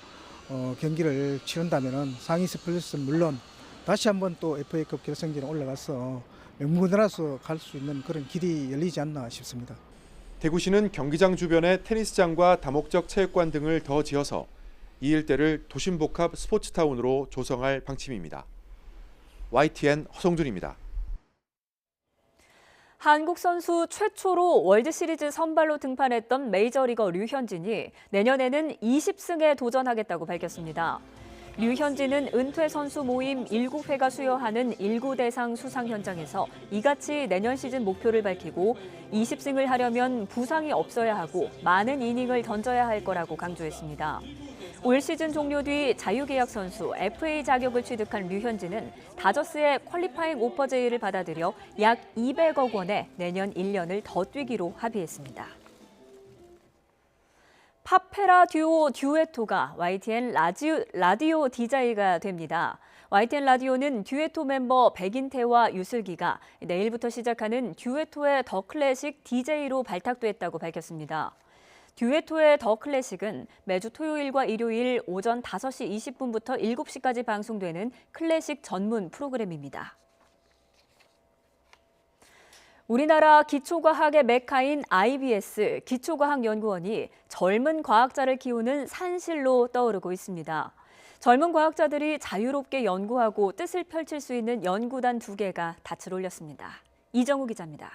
경기를 치른다면 상위 스플릿은 물론 다시 한번 또 FA컵 결승전에 올라가서 명문으로서 갈 수 있는 그런 길이 열리지 않나 싶습니다. 대구시는 경기장 주변에 테니스장과 다목적 체육관 등을 더 지어서 이 일대를 도심복합 스포츠타운으로 조성할 방침입니다. YTN 허성준입니다. 한국 선수 최초로 월드시리즈 선발로 등판했던 메이저리거 류현진이 내년에는 20승에 도전하겠다고 밝혔습니다. 류현진은 은퇴 선수 모임 7회가 수여하는 19대상 수상 현장에서 이같이 내년 시즌 목표를 밝히고 20승을 하려면 부상이 없어야 하고 많은 이닝을 던져야 할 거라고 강조했습니다. 올 시즌 종료 뒤 자유계약 선수 FA 자격을 취득한 류현진은 다저스의 퀄리파잉 오퍼 제의를 받아들여 약 200억 원에 내년 1년을 더 뛰기로 합의했습니다. 팝페라 듀오 듀에토가 YTN 라디오 DJ가 됩니다. YTN 라디오는 듀에토 멤버 백인태와 유슬기가 내일부터 시작하는 듀에토의 더 클래식 DJ로 발탁됐다고 밝혔습니다. 듀에토의 더 클래식은 매주 토요일과 일요일 오전 5시 20분부터 7시까지 방송되는 클래식 전문 프로그램입니다. 우리나라 기초과학의 메카인 IBS 기초과학연구원이 젊은 과학자를 키우는 산실로 떠오르고 있습니다. 젊은 과학자들이 자유롭게 연구하고 뜻을 펼칠 수 있는 연구단 2개가 닻을 올렸습니다. 이정우 기자입니다.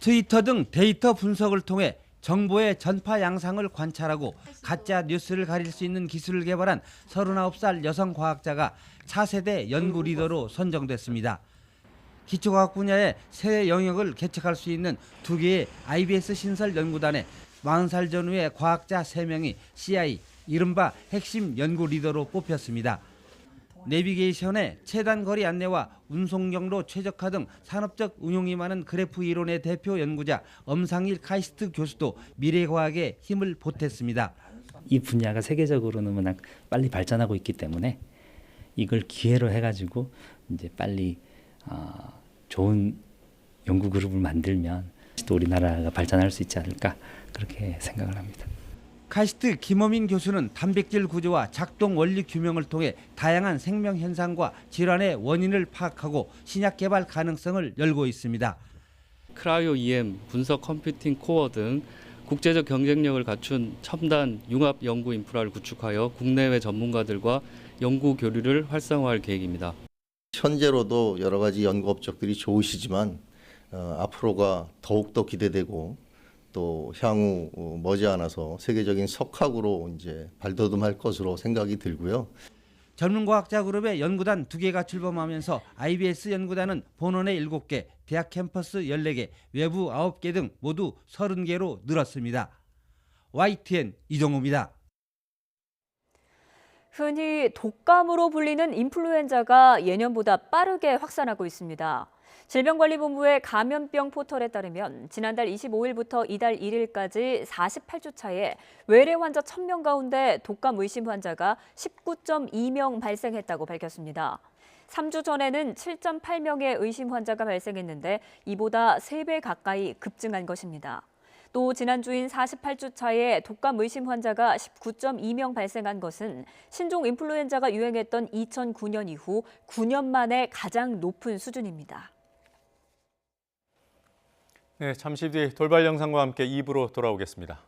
트위터 등 데이터 분석을 통해 정보의 전파 양상을 관찰하고 가짜 뉴스를 가릴 수 있는 기술을 개발한 39살 여성 과학자가 차세대 연구 리더로 선정됐습니다. 기초과학 분야의 새 영역을 개척할 수 있는 2개의 IBS 신설 연구단에 40살 전후의 과학자 3명이 CI, 이른바 핵심 연구 리더로 뽑혔습니다. 내비게이션의 최단 거리 안내와 운송 경로 최적화 등 산업적 응용이 많은 그래프 이론의 대표 연구자 엄상일 카이스트 교수도 미래과학에 힘을 보탰습니다. 이 분야가 세계적으로는 워낙 빨리 발전하고 있기 때문에 이걸 기회로 해가지고 이제 빨리 좋은 연구 그룹을 만들면 또 우리나라가 발전할 수 있지 않을까 그렇게 생각을 합니다. 카이스트 김어민 교수는 단백질 구조와 작동 원리 규명을 통해 다양한 생명 현상과 질환의 원인을 파악하고 신약 개발 가능성을 열고 있습니다. 크라이오 EM, 분석 컴퓨팅 코어 등 국제적 경쟁력을 갖춘 첨단 융합 연구 인프라를 구축하여 국내외 전문가들과 연구 교류를 활성화할 계획입니다. 현재로도 여러 가지 연구 업적들이 좋으시지만 앞으로가 더욱더 기대되고 또 향후 머지않아서 세계적인 석학으로 이제 발돋움할 것으로 생각이 들고요. 젊은 과학자 그룹의 연구단 2개가 출범하면서 IBS 연구단은 본원에 7개, 대학 캠퍼스 14개, 외부 9개 등 모두 30개로 늘었습니다. YTN 이정우입니다. 흔히 독감으로 불리는 인플루엔자가 예년보다 빠르게 확산하고 있습니다. 질병관리본부의 감염병 포털에 따르면 지난달 25일부터 이달 1일까지 48주 차에 외래 환자 1000명 가운데 독감 의심 환자가 19.2명 발생했다고 밝혔습니다. 3주 전에는 7.8명의 의심 환자가 발생했는데 이보다 3배 가까이 급증한 것입니다. 또 지난주인 48주 차에 독감 의심 환자가 19.2명 발생한 것은 신종 인플루엔자가 유행했던 2009년 이후 9년 만에 가장 높은 수준입니다. 네, 잠시 뒤 돌발 영상과 함께 2부로 돌아오겠습니다.